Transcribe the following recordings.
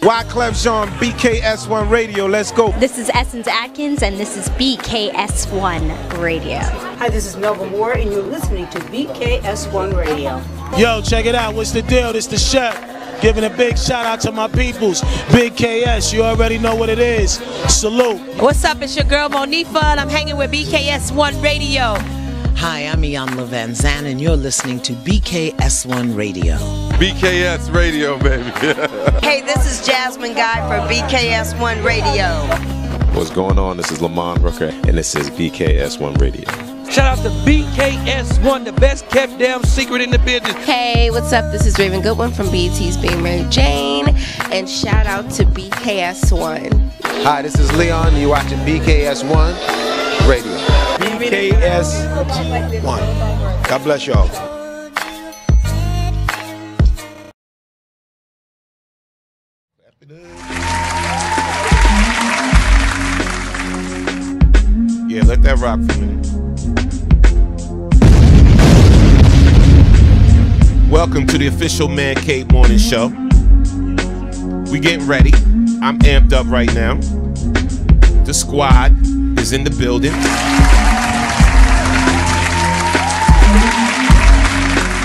Wyclef Jean, BKS1 Radio. Let's go. This is Essence Atkins, and this is BKS1 Radio. Hi, this is Melba Moore, and you're listening to BKS1 Radio. Yo, check it out. What's the deal? This the chef. Giving a big shout out to my peoples. Big KS, you already know what it is. Salute. What's up? It's your girl Monifa, and I'm hanging with BKS1 Radio. Hi, I'm Iyanla Vanzant, and you're listening to BKS1 Radio. BKS Radio, baby. Hey, this is Jasmine Guy for BKS1 Radio. What's going on? This is Lamont Rooker, and this is BKS1 Radio. Shout out to BKS1, the best kept damn secret in the business. Hey, what's up? This is Raven Goodwin from BET's Being Mary Jane, and shout out to BKS1. Hi, this is Leon. You're watching BKS1 Radio. BKS1. God bless y'all. Yeah, let that rock for a minute. Welcome to the official Man Cave Morning Show. We getting ready. I'm amped up right now. The squad is in the building.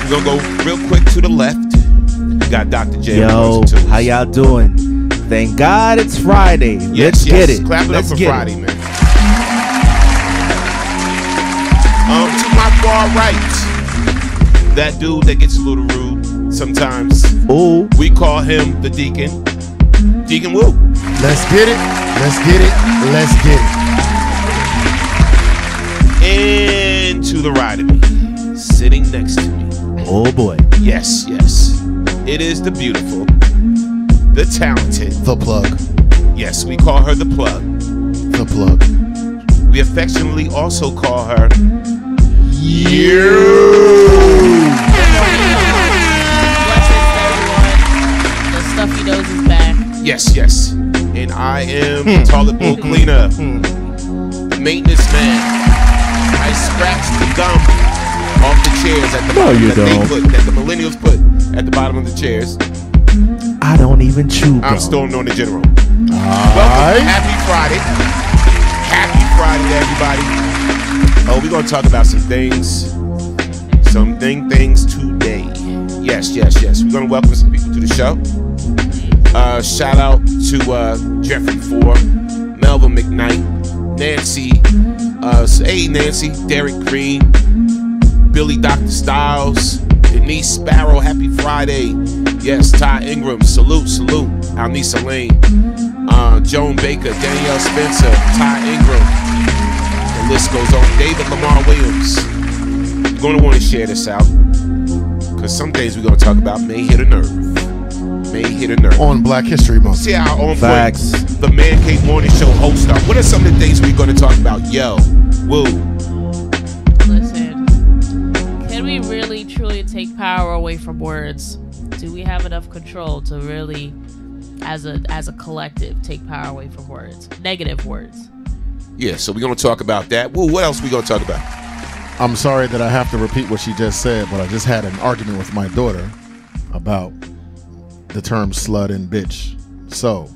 We're gonna go real quick to the left. We got Dr. J. Yo, how y'all doing? Thank God it's Friday. Let's get it. Clap it Let's up for get Friday, it. man. To my far right, that dude that gets a little rude sometimes. Ooh. We call him the Deacon. Deacon Woo. Let's get it. Let's get it. Let's get it. And to the right of me, sitting next to me. Oh boy. Yes, yes. It is the beautiful, the talented, the plug. Yes, we call her the plug. The plug. We affectionately also call her you. The stuffy nose is back. Yes, yes. And I am the toilet bowl cleaner, the maintenance man. I scratched the gum off the chairs at the bottom that the millennials put at the bottom of the chairs. I don't even chew. I'm Storm Norton the General. Welcome. Happy Friday. Happy Friday to everybody. Oh, we're gonna talk about some things. Things today. Yes, yes, yes. We're gonna welcome some people to the show. Shout out to Jeffrey Ford, Melvin McKnight, Nancy, hey Nancy, Derek Green, Billy Dr. Styles, Denise Sparrow, happy Friday. Yes, Ty Ingram, salute, salute. Alnisa Lane, Joan Baker, Danielle Spencer, Ty Ingram. The list goes on. David Lamar Williams. You're going to want to share this out, because some days we're going to talk about may hit a nerve. May hit a nerve. On Black History Month. See how on point the Man Cave Morning Show host are. What are some of the things we're going to talk about? Yo, woo. Listen, can we really truly take power away from words? Do we have enough control to really, as a collective, take power away from words? Negative words. Yeah, so we're going to talk about that. Woo, what else are we going to talk about? I'm sorry that I have to repeat what she just said, but I just had an argument with my daughter about the term slut and bitch. So,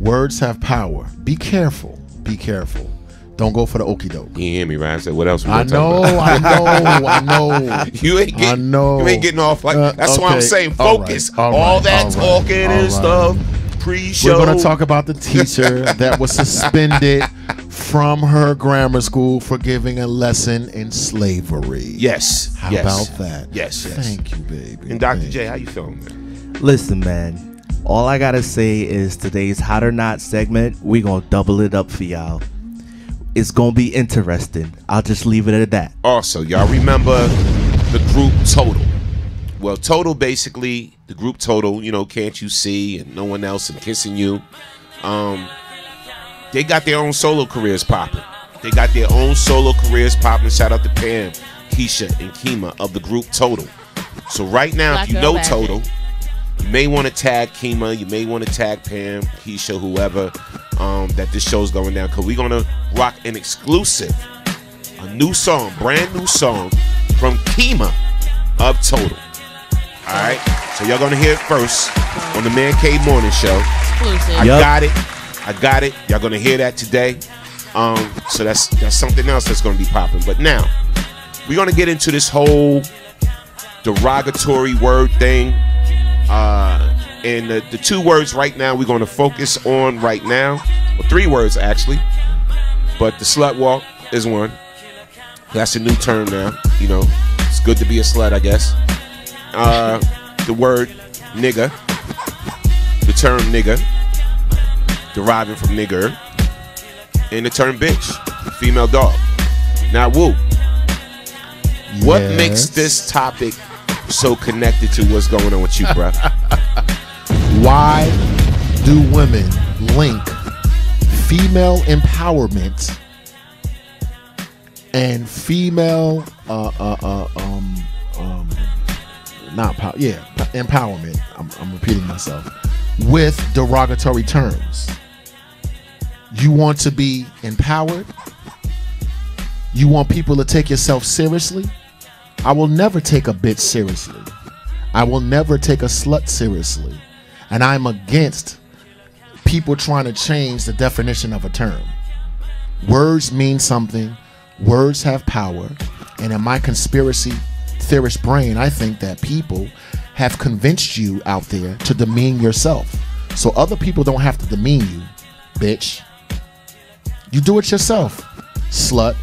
words have power. Be careful. Be careful. Don't go for the okie doke. You hear me, right? I said, what else we I gonna talk about? I know. You ain't getting, I know. You ain't getting off like that's why I'm saying focus. All that talking and stuff. Pre-show. We're going to talk about the teacher that was suspended from her grammar school for giving a lesson in slavery. Yes. How about that? Yes. Thank you, baby. And Dr. J, how you feeling, man? Listen, man. All I gotta say is today's Hot or Not segment, we gonna double it up for y'all. It's gonna be interesting. I'll just leave it at that. Also, y'all remember the group Total. Well, Total, basically, the group Total, you know, Can't You See, and No One Else, and Kissing You. They got their own solo careers popping. Shout out to Pam, Keisha, and Kima of the group Total. So right now, Black if you Girl know Magic. Total, you may want to tag Kima, you may want to tag Pam, Keisha, whoever, that this show's going down, because we're going to rock an exclusive, a new song, brand new song from Kima of Total. All right, so y'all gonna hear it first on the Man Cave Morning Show. Exclusive. I got it. Y'all gonna hear that today. So that's something else that's gonna be popping. But now we're gonna get into this whole derogatory word thing. And the two words right now we're gonna focus on right now. Well, three words actually. But the slut walk is one. That's a new term now. You know, it's good to be a slut, I guess. The word nigga, the term nigga, deriving from nigger, and the term bitch, female dog. Now, Woo, what makes this topic so connected to what's going on with you, bruh? Why do women link female empowerment and female empowerment, I'm repeating myself, with derogatory terms? You want to be empowered? You want people to take yourself seriously? I will never take a bitch seriously. I will never take a slut seriously. And I'm against people trying to change the definition of a term. Words mean something. Words have power. And in my conspiracy theorist brain, I think that people have convinced you out there to demean yourself. So other people don't have to demean you, bitch. You do it yourself, slut,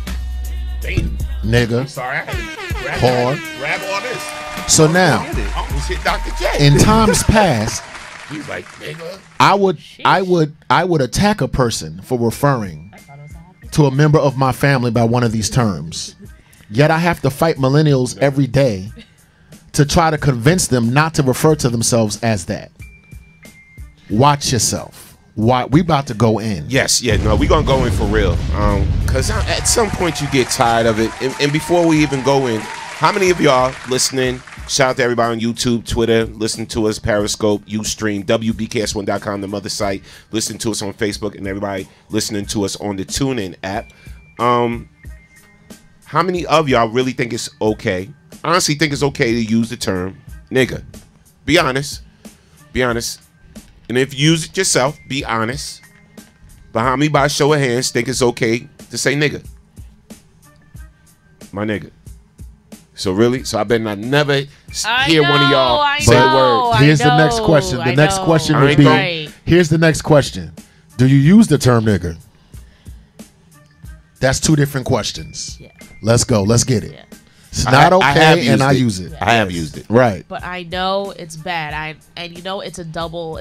nigga, I'm sorry, I had to grab all this. So now, almost hit Dr. J. in times past, He's like, nigga. I would attack a person for referring to a member of my family by one of these terms. Yet I have to fight millennials every day to try to convince them not to refer to themselves as that. Watch yourself. Why we about to go in? Yes, we're gonna go in for real. Cause at some point you get tired of it. And before we even go in, how many of y'all listening? Shout out to everybody on YouTube, Twitter, listen to us, Periscope, Ustream, WBKS1.com, the mother site. Listen to us on Facebook, and everybody listening to us on the TuneIn app. How many of y'all really think it's okay? Honestly, think it's okay to use the term nigga? Be honest. Be honest. And if you use it yourself, be honest. But how many, by show of hands, think it's okay to say nigga? My nigga. So really? So I better not never hear one of y'all say a word. Here's the next question. The next question would be, here's the next question. Do you use the term nigger? That's two different questions. Yeah. Let's go. Let's get it. Yeah. It's not okay, and I use it. I have used it. Right. But I know it's bad. And you know it's a double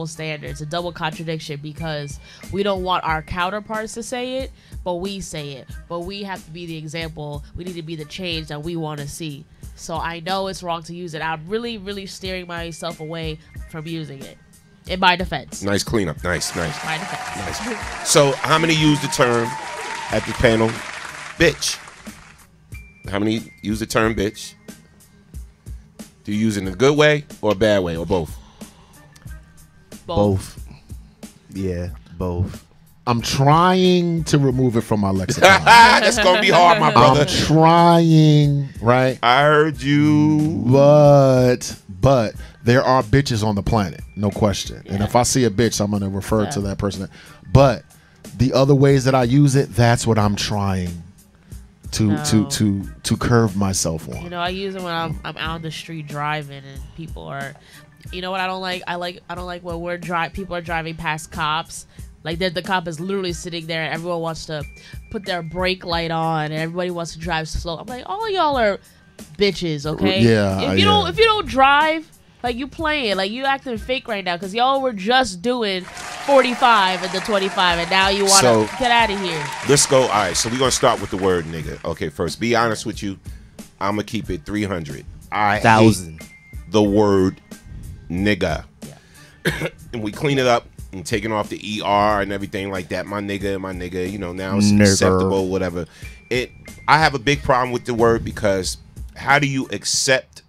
standard. It's a double contradiction because we don't want our counterparts to say it, but we say it. But we have to be the example. We need to be the change that we want to see. So I know it's wrong to use it. I'm really, really steering myself away from using it. In my defense. Nice cleanup. Nice. My defense. Nice. So how many use the term at the panel? Bitch. How many use the term bitch? Do you use it in a good way or a bad way or both? Both. Yeah, both. I'm trying to remove it from my lexicon. That's going to be hard, my brother. I'm trying, right? I heard you. But there are bitches on the planet, no question. Yeah. And if I see a bitch, I'm going to refer to that person. But the other ways that I use it, that's what I'm trying to curve myself on. You know, I use it when I'm out on the street driving and people are You know what I don't like? I don't like when people are driving past cops. Like the cop is literally sitting there and everyone wants to put their brake light on and everybody wants to drive slow. I'm like, all of y'all are bitches, okay? Yeah. If you don't drive, like you playing, like you acting fake right now because y'all were just doing 45 and the 25 and now you want to get out of here. Let's go. All right, so we're going to start with the word nigga. Okay, first, be honest with you. I'm going to keep it 300. I hate the word nigga. Yeah. And we clean it up and taking off the ER and everything like that. My nigga, you know, now it's acceptable, whatever. I have a big problem with the word because how do you accept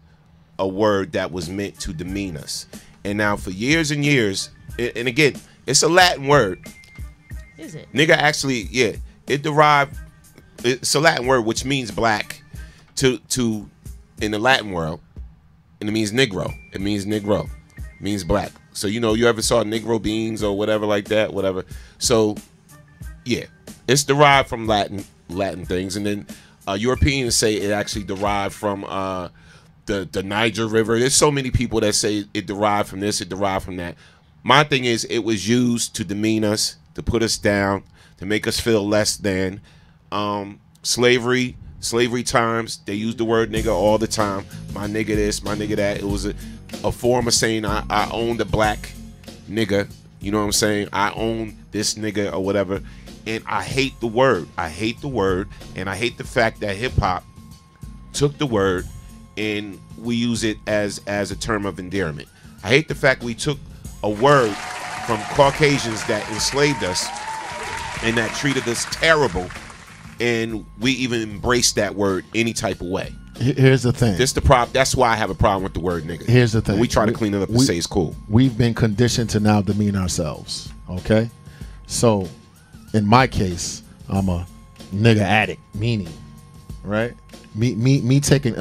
a word that was meant to demean us? And now for years and years, and again, it's a Latin word. Is it? Nigga actually, yeah, it's a Latin word which means black to in the Latin world, and it means Negro. It means Negro. It means black. So, you know, you ever saw Negro beans or whatever like that, whatever. So, yeah, it's derived from Latin things. And then Europeans say it actually derived from the Niger River. There's so many people that say it derived from this, it derived from that. My thing is it was used to demean us, to put us down, to make us feel less than. Slavery times, they used the word nigga all the time. My nigga this, my nigga that. It was a form of saying I own the black nigga. You know what I'm saying? I own this nigga or whatever. And I hate the word. I hate the word. And I hate the fact that hip hop took the word and we use it as a term of endearment. I hate the fact we took a word from Caucasians that enslaved us and that treated us terrible, and we even embrace that word any type of way. Here's the thing. That's why I have a problem with the word nigga. Here's the thing. We try to clean it up and say it's cool. We've been conditioned to now demean ourselves. Okay? So, in my case, I'm a nigga addict, meaning, right? Me taking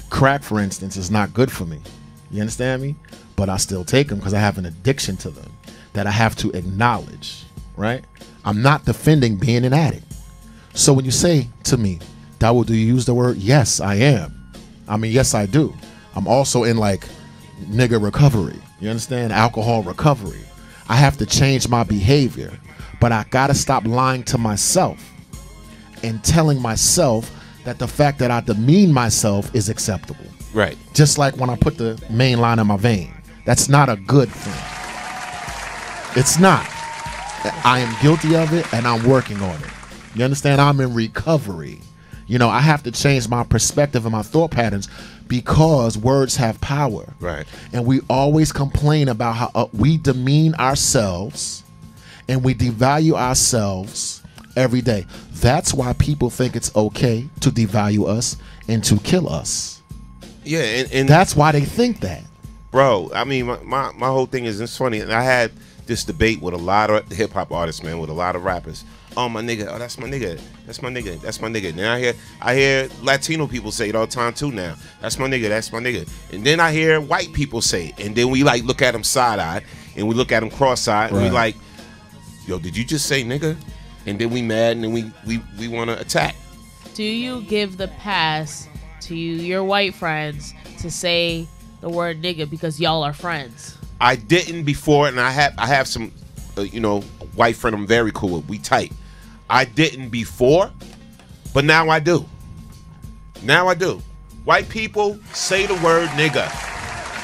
crack, for instance, is not good for me. You understand me? But I still take them because I have an addiction to them that I have to acknowledge, right? I'm not defending being an addict. So when you say to me, Dawood, do you use the word? Yes, I am. I mean, yes, I do. I'm also in like nigga recovery. You understand? Alcohol recovery. I have to change my behavior, but I gotta stop lying to myself and telling myself that the fact that I demean myself is acceptable. Right. Just like when I put the main line in my vein. That's not a good thing. It's not. I am guilty of it and I'm working on it. You understand? I'm in recovery. You know, I have to change my perspective and my thought patterns because words have power. Right. And we always complain about how we demean ourselves and we devalue ourselves every day. That's why people think it's okay to devalue us and to kill us. Yeah, and that's why they think that. Bro, I mean, my whole thing is, it's funny, and I had this debate with a lot of hip-hop artists, man, with a lot of rappers. Oh, my nigga, oh, that's my nigga, that's my nigga, that's my nigga. Now I hear Latino people say it all the time too now. That's my nigga, that's my nigga. And then I hear white people say it, and then we like look at them side-eyed, and we look at them cross-eyed, and we like, yo, did you just say nigga? And then we mad, and then we want to attack. Do you give the pass to your white friends to say the word nigga because y'all are friends? I didn't before, and I have some, white friend I'm very cool with. We tight. I didn't before, but now I do. Now I do. White people say the word nigga.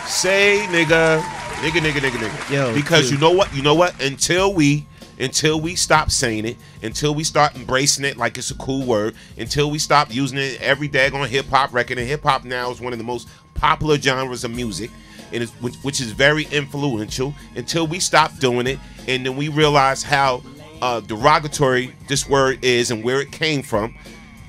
Say nigga, nigga. Yo, because dude. You know what? Until we stop saying it, until we start embracing it like it's a cool word, until we stop using it every daggone hip hop record, and hip hop now is one of the most popular genres of music, and which is very influential. Until we stop doing it, and then we realize how derogatory this word is and where it came from,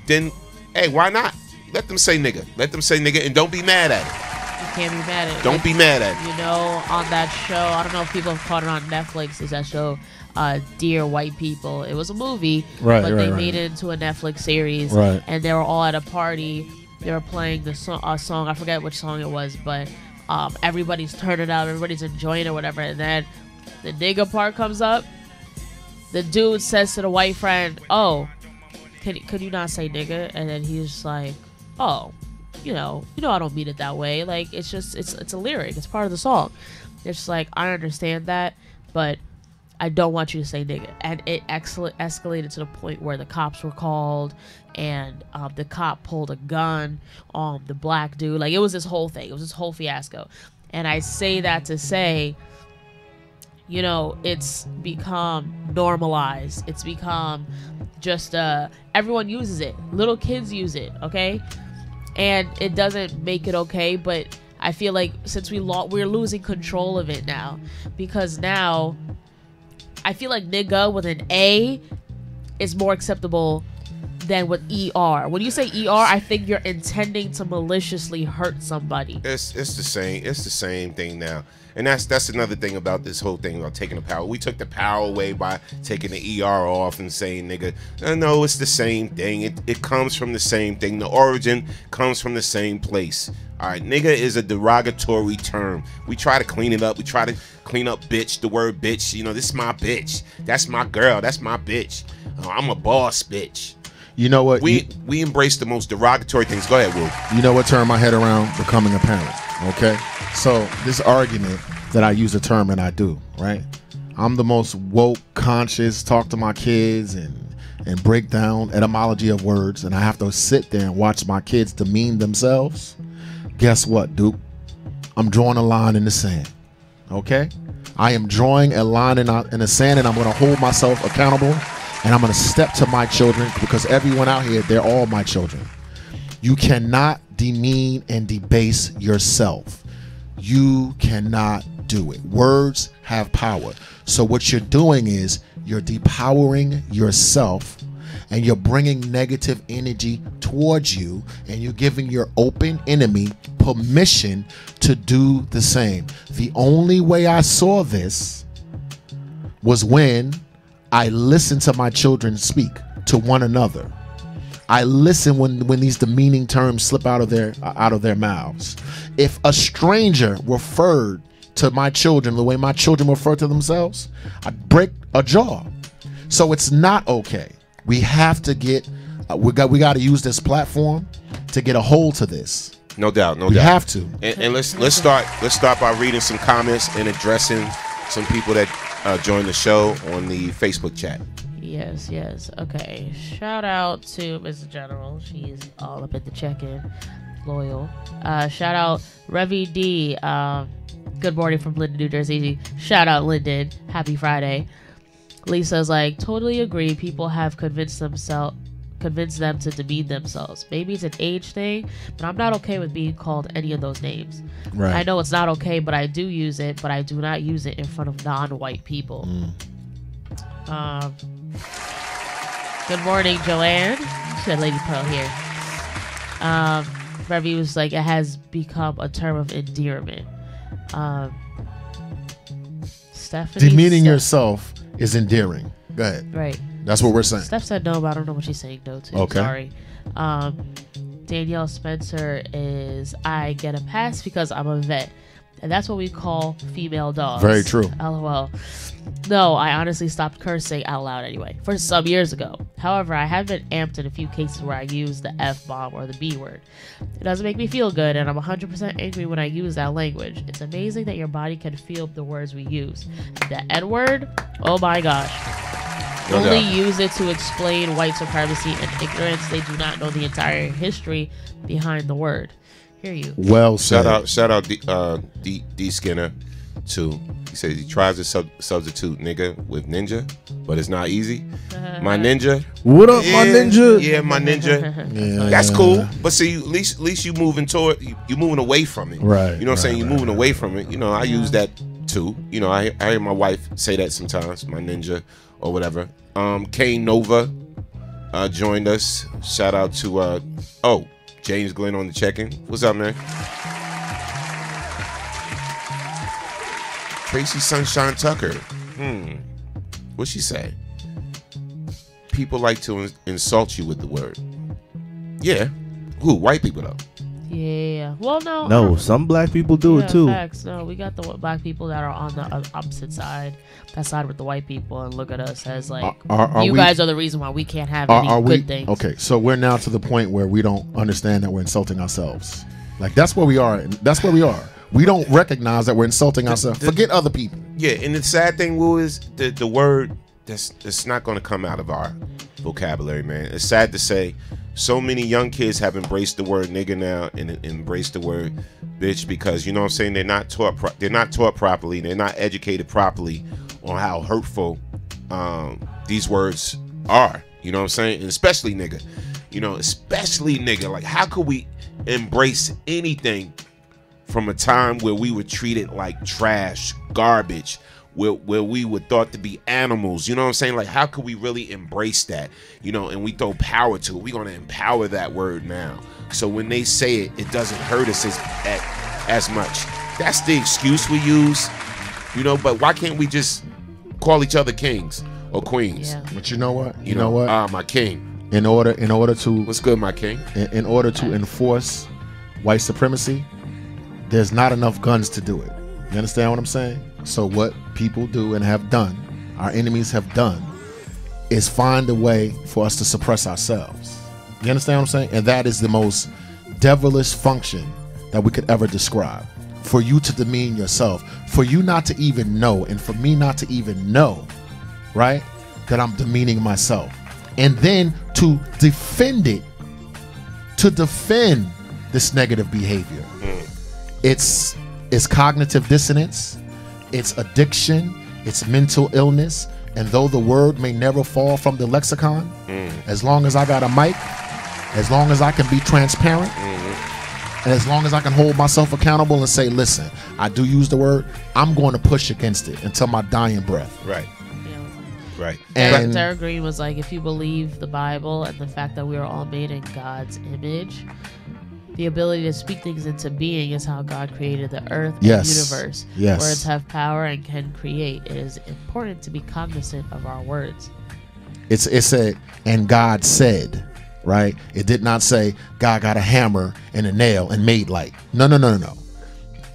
then hey, why not? Let them say nigga. Let them say nigga, and don't be mad at it. You can't be mad at it. Don't be mad at it. You know, on that show, I don't know if people have caught it on Netflix, is that show Dear White People. It was a movie, but they made it into a Netflix series, and they were all at a party. They were playing the song, I forget which song it was, but everybody's turning up, everybody's enjoying it, whatever, and then the nigga part comes up. The dude says to the white friend, oh, could you not say nigga? And then he's just like, oh, you know, I don't mean it that way. Like, it's just, it's a lyric. It's part of the song. It's just like, I understand that, but I don't want you to say nigga. And it escalated to the point where the cops were called, and the cop pulled a gun on the black dude. Like, it was this whole thing. It was this whole fiasco. And I say that to say, you know, it's become normalized. It's become just, everyone uses it. Little kids use it, okay? And it doesn't make it okay, but I feel like since we're losing control of it now, because now I feel like nigga with an A is more acceptable than with ER. When you say ER, I think you're intending to maliciously hurt somebody. It's the same. It's the same thing now. And that's another thing about this whole thing about taking the power. We took the power away by taking the ER off and saying nigga. No, it's the same thing. It comes from the same thing. The origin comes from the same place. All right, nigga is a derogatory term. We try to clean it up. We try to clean up bitch, the word bitch. You know, this is my bitch. That's my girl. That's my bitch. I'm a boss bitch. You know what? We embrace the most derogatory things. Go ahead, Will. You know what turned my head around? Becoming a parent. Okay? So this argument that I use a term, and I do, right? I'm the most woke, conscious, talk to my kids and break down etymology of words, and I have to sit there and watch my kids demean themselves. Guess what, Duke? I'm drawing a line in the sand. Okay? I am drawing a line in the sand, and I'm going to hold myself accountable, and I'm going to step to my children, because everyone out here, they're all my children. You cannot demean and debase yourself. You cannot do it. Words have power. So what you're doing is you're depowering yourself, and you're bringing negative energy towards you, and you're giving your open enemy permission to do the same. The only way I saw this was when I listened to my children speak to one another. I listen when these demeaning terms slip out of their mouths. If a stranger referred to my children the way my children refer to themselves, I'd break a jaw. So it's not okay. We have to get we got to use this platform to get a hold to this. No doubt, no doubt. We have to. And let's start by reading some comments and addressing some people that joined the show on the Facebook chat. Yes. Okay. Shout out to Mrs. General. She's all up in the check-in. Loyal. Shout out Revy D. Good morning from Linden, New Jersey. Shout out Linden. Happy Friday. Lisa's like, totally agree. People have convinced them to demean themselves. Maybe it's an age thing, but I'm not okay with being called any of those names. Right. I know it's not okay, but I do use it, but I do not use it in front of non-white people. Good morning, Joanne. She said Lady Pearl here. Revy was like, it has become a term of endearment. Stephanie Demeaning yourself is endearing. Go ahead. Right. That's what we're saying. Steph said no, but I don't know what she's saying no to. Okay. Sorry. Danielle Spencer is, I get a pass because I'm a vet. And that's what we call female dogs. Very true. LOL. No, I honestly stopped cursing out loud anyway, for some years ago. However, I have been amped in a few cases where I use the F-bomb or the B word. It doesn't make me feel good, and I'm 100% angry when I use that language. It's amazing that your body can feel the words we use. The N-word? Oh my gosh. Only use it to explain white supremacy and ignorance. They do not know the entire history behind the word. Hear you. Well said. Shout out D Skinner too. He says he tries to substitute nigga with ninja, but it's not easy. My ninja. What up, my ninja? Yeah, my ninja. That's cool. But see, at least you moving toward, you moving away from it. Right. You know what I'm saying? You moving away from it. You know, I use that too. You know, I hear my wife say that sometimes, my ninja or whatever. Kane Nova joined us. Shout out to James Glenn on the check-in. What's up, man? Tracy Sunshine Tucker. What'd she say? People like to insult you with the word. Yeah. Who? White people, though. Yeah. Well, no. No, some black people do it too. Facts. No, we got the black people that are on the opposite side, that side with the white people, and look at us as like you guys are the reason why we can't have any good things. Okay, so we're now to the point where we don't understand that we're insulting ourselves. Like that's where we are. That's where we are. We don't recognize that we're insulting ourselves. Forget other people. Yeah, and the sad thing, Will, is the word that's not going to come out of our vocabulary, man. It's sad to say. So many young kids have embraced the word nigga now and embraced the word bitch because, you know what I'm saying, they're not taught properly. They're not educated properly on how hurtful these words are. You know what I'm saying? And especially nigga. You know, especially nigga. Like, how could we embrace anything from a time where we were treated like trash, garbage, where we were thought to be animals? You know what I'm saying? Like, how could we really embrace that? You know, and we throw power to it. We're going to empower that word now. So when they say it, it doesn't hurt us as much. That's the excuse we use, you know, but why can't we just call each other kings or queens? Yeah. But you know what? You know what? My king. In order to... What's good, my king? In order to enforce white supremacy, there's not enough guns to do it. You understand what I'm saying? So what people do and have done, our enemies have done, is find a way for us to suppress ourselves. You understand what I'm saying? And that is the most devilish function that we could ever describe. For you to demean yourself, for you not to even know, and for me not to even know, right, that I'm demeaning myself. And then to defend it, to defend this negative behavior. It's cognitive dissonance, it's addiction, it's mental illness, and though the word may never fall from the lexicon, as long as I got a mic, as long as I can be transparent, and as long as I can hold myself accountable and say, listen, I do use the word, I'm going to push against it until my dying breath. Right. Right. And Sarah Green was like, if you believe the Bible and the fact that we are all made in God's image, the ability to speak things into being is how God created the earth and universe. Yes. Words have power and can create. It is important to be cognizant of our words. It said, and God said, right? It did not say God got a hammer and a nail and made light. No.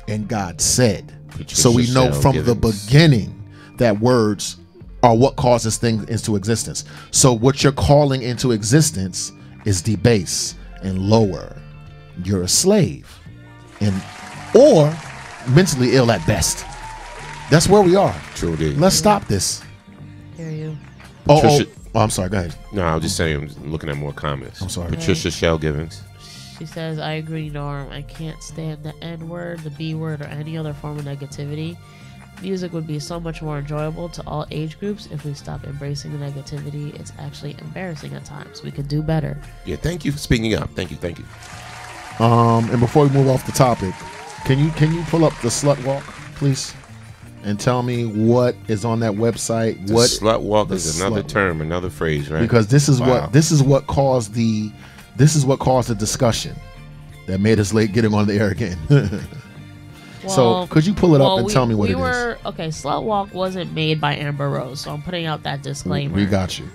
And God said. So we know from the beginning that words are what causes things into existence. So what you're calling into existence is debase and lower. You're a slave or mentally ill at best. That's where we are. True indeed. Let's stop this. Hear you. Oh, I'm sorry. Go ahead. No, I was just saying, I'm looking at more comments. I'm sorry. Patricia Shell Givens. She says, I agree, Norm. I can't stand the N word, the B word, or any other form of negativity. Music would be so much more enjoyable to all age groups if we stop embracing the negativity. It's actually embarrassing at times. We could do better. Yeah, thank you for speaking up. Thank you. And before we move off the topic, can you pull up the Slut Walk, please, and tell me what is on that website? The Slut Walk is another term, another phrase, right? Because this is what caused the discussion that made us late getting on the air again. So could you pull it up and tell me what it is? Okay, Slut Walk wasn't made by Amber Rose, so I'm putting out that disclaimer. We got you.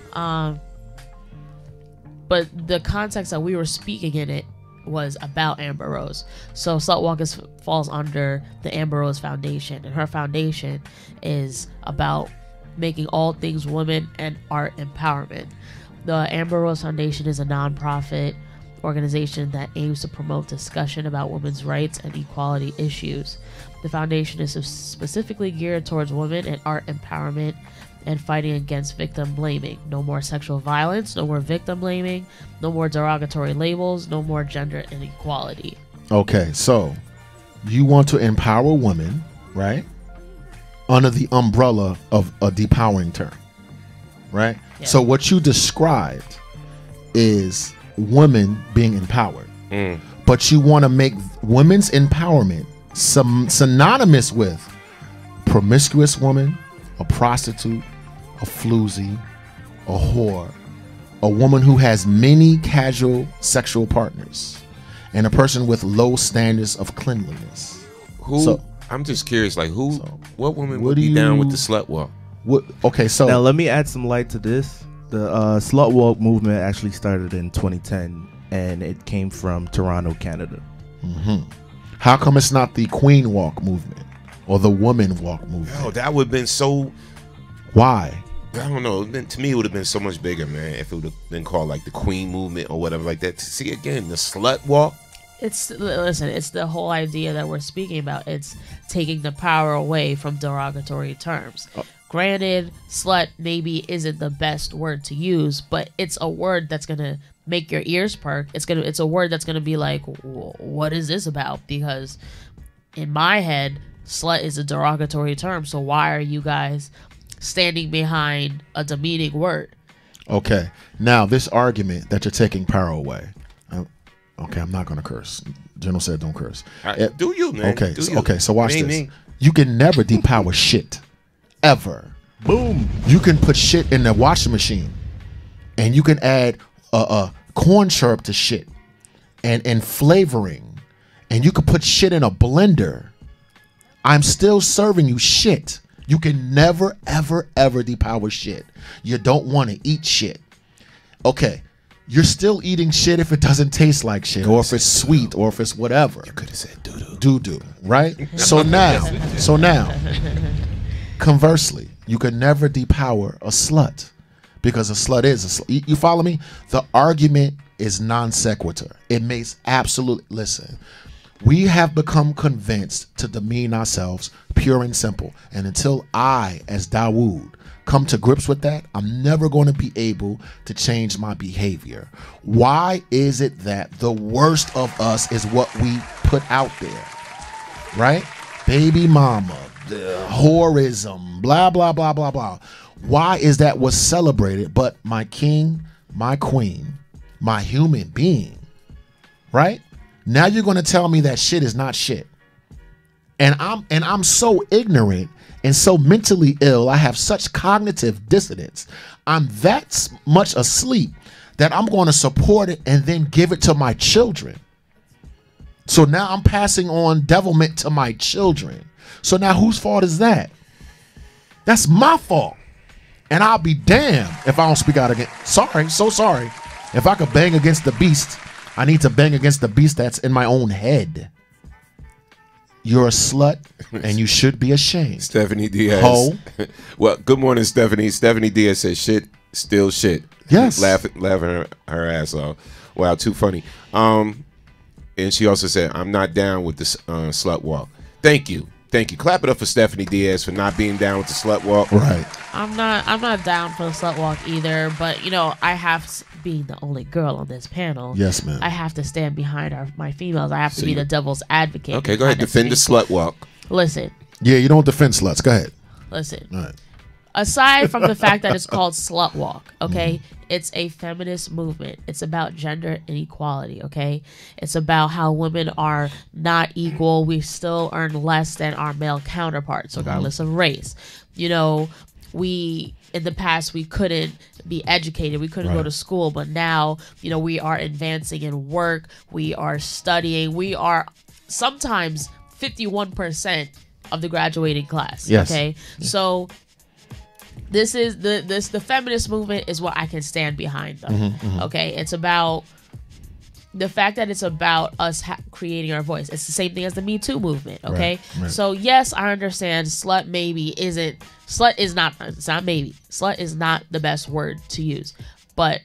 But the context that we were speaking in it was about Amber Rose. So Slut Walk falls under the Amber Rose Foundation, and her foundation is about making all things women and art empowerment. The Amber Rose Foundation is a nonprofit organization that aims to promote discussion about women's rights and equality issues. The foundation is specifically geared towards women and art empowerment and fighting against victim blaming. No more sexual violence, no more victim blaming, no more derogatory labels, no more gender inequality. Okay, so you want to empower women, right? Under the umbrella of a depowering term, right? Yeah. So what you described is women being empowered, but you want to make women's empowerment synonymous with promiscuous woman, a prostitute, a floozy, a whore, a woman who has many casual sexual partners, and a person with low standards of cleanliness. I'm just curious, like what woman would be down with the Slut Walk? Okay, so now let me add some light to this. The Slut Walk movement actually started in 2010, and it came from Toronto, Canada. How come it's not the queen walk movement or the woman walk movement? Yo, that would have been so. Why? I don't know. To me, it would have been so much bigger, man, if it would have been called like the queen movement or whatever like that. See, again, the slut walk. It's the whole idea that we're speaking about. It's taking the power away from derogatory terms. Granted, slut maybe isn't the best word to use, but it's a word that's gonna make your ears perk. It's a word that's gonna be like, what is this about? Because in my head, slut is a derogatory term. So why are you guys standing behind a demeaning word? Okay, now this argument that you're taking power away. Okay, I'm not gonna curse. General said don't curse. Do you, man? Okay, Do you? okay. So watch Me, this. me. You can never depower shit, ever. Boom. You can put shit in the washing machine, and you can add corn syrup to shit, and flavoring, and you can put shit in a blender. I'm still serving you shit. You can never, ever, ever depower shit. You don't want to eat shit. Okay. You're still eating shit if it doesn't taste like shit, or if it's sweet, or if it's whatever. You could have said doo-doo. Doo-doo, right? So now, conversely, you can never depower a slut, because a slut is a slut. You follow me? The argument is non sequitur. It makes absolute. Listen, we have become convinced to demean ourselves, pure and simple. And until I, as Dawood, come to grips with that, I'm never going to be able to change my behavior. Why is it that the worst of us is what we put out there? Right? Baby mama, the whorism, blah, blah, blah, blah, blah. Why is that what's celebrated? But my king, my queen, my human being, right? Now you're going to tell me that shit is not shit. And I'm so ignorant and so mentally ill. I have such cognitive dissonance. I'm that much asleep that I'm going to support it and then give it to my children. So now I'm passing on devilment to my children. So now whose fault is that? That's my fault. And I'll be damned if I don't speak out again. Sorry, so sorry. If I could bang against the beast, I need to bang against the beast that's in my own head. You're a slut, and you should be ashamed. Stephanie Diaz. Ho. Well, good morning, Stephanie. Stephanie Diaz says shit, still shit. Yes. Laughing her ass off. Wow, too funny. And she also said, I'm not down with the slut walk. Thank you. Thank you. Clap it up for Stephanie Diaz for not being down with the slut walk. Right. I'm not down for the slut walk either, but you know, I have, being the only girl on this panel, yes, ma'am, I have to stand behind my females. I have to be the devil's advocate. Okay, go ahead, defend the slut walk. Listen. Yeah, you don't defend sluts. Go ahead. Listen. All right. Aside from the fact that it's called slut walk, okay, it's a feminist movement. It's about gender inequality, okay? It's about how women are not equal. We still earn less than our male counterparts, regardless of race. You know, in the past, we couldn't be educated. We couldn't go to school, but now, you know, we are advancing in work. We are studying. We are sometimes 51% of the graduating class, okay? So this is the feminist movement is what I can stand behind them. Okay, it's about the fact that it's about us creating our voice. It's the same thing as the Me Too movement. Okay, so yes, I understand slut is not the best word to use, but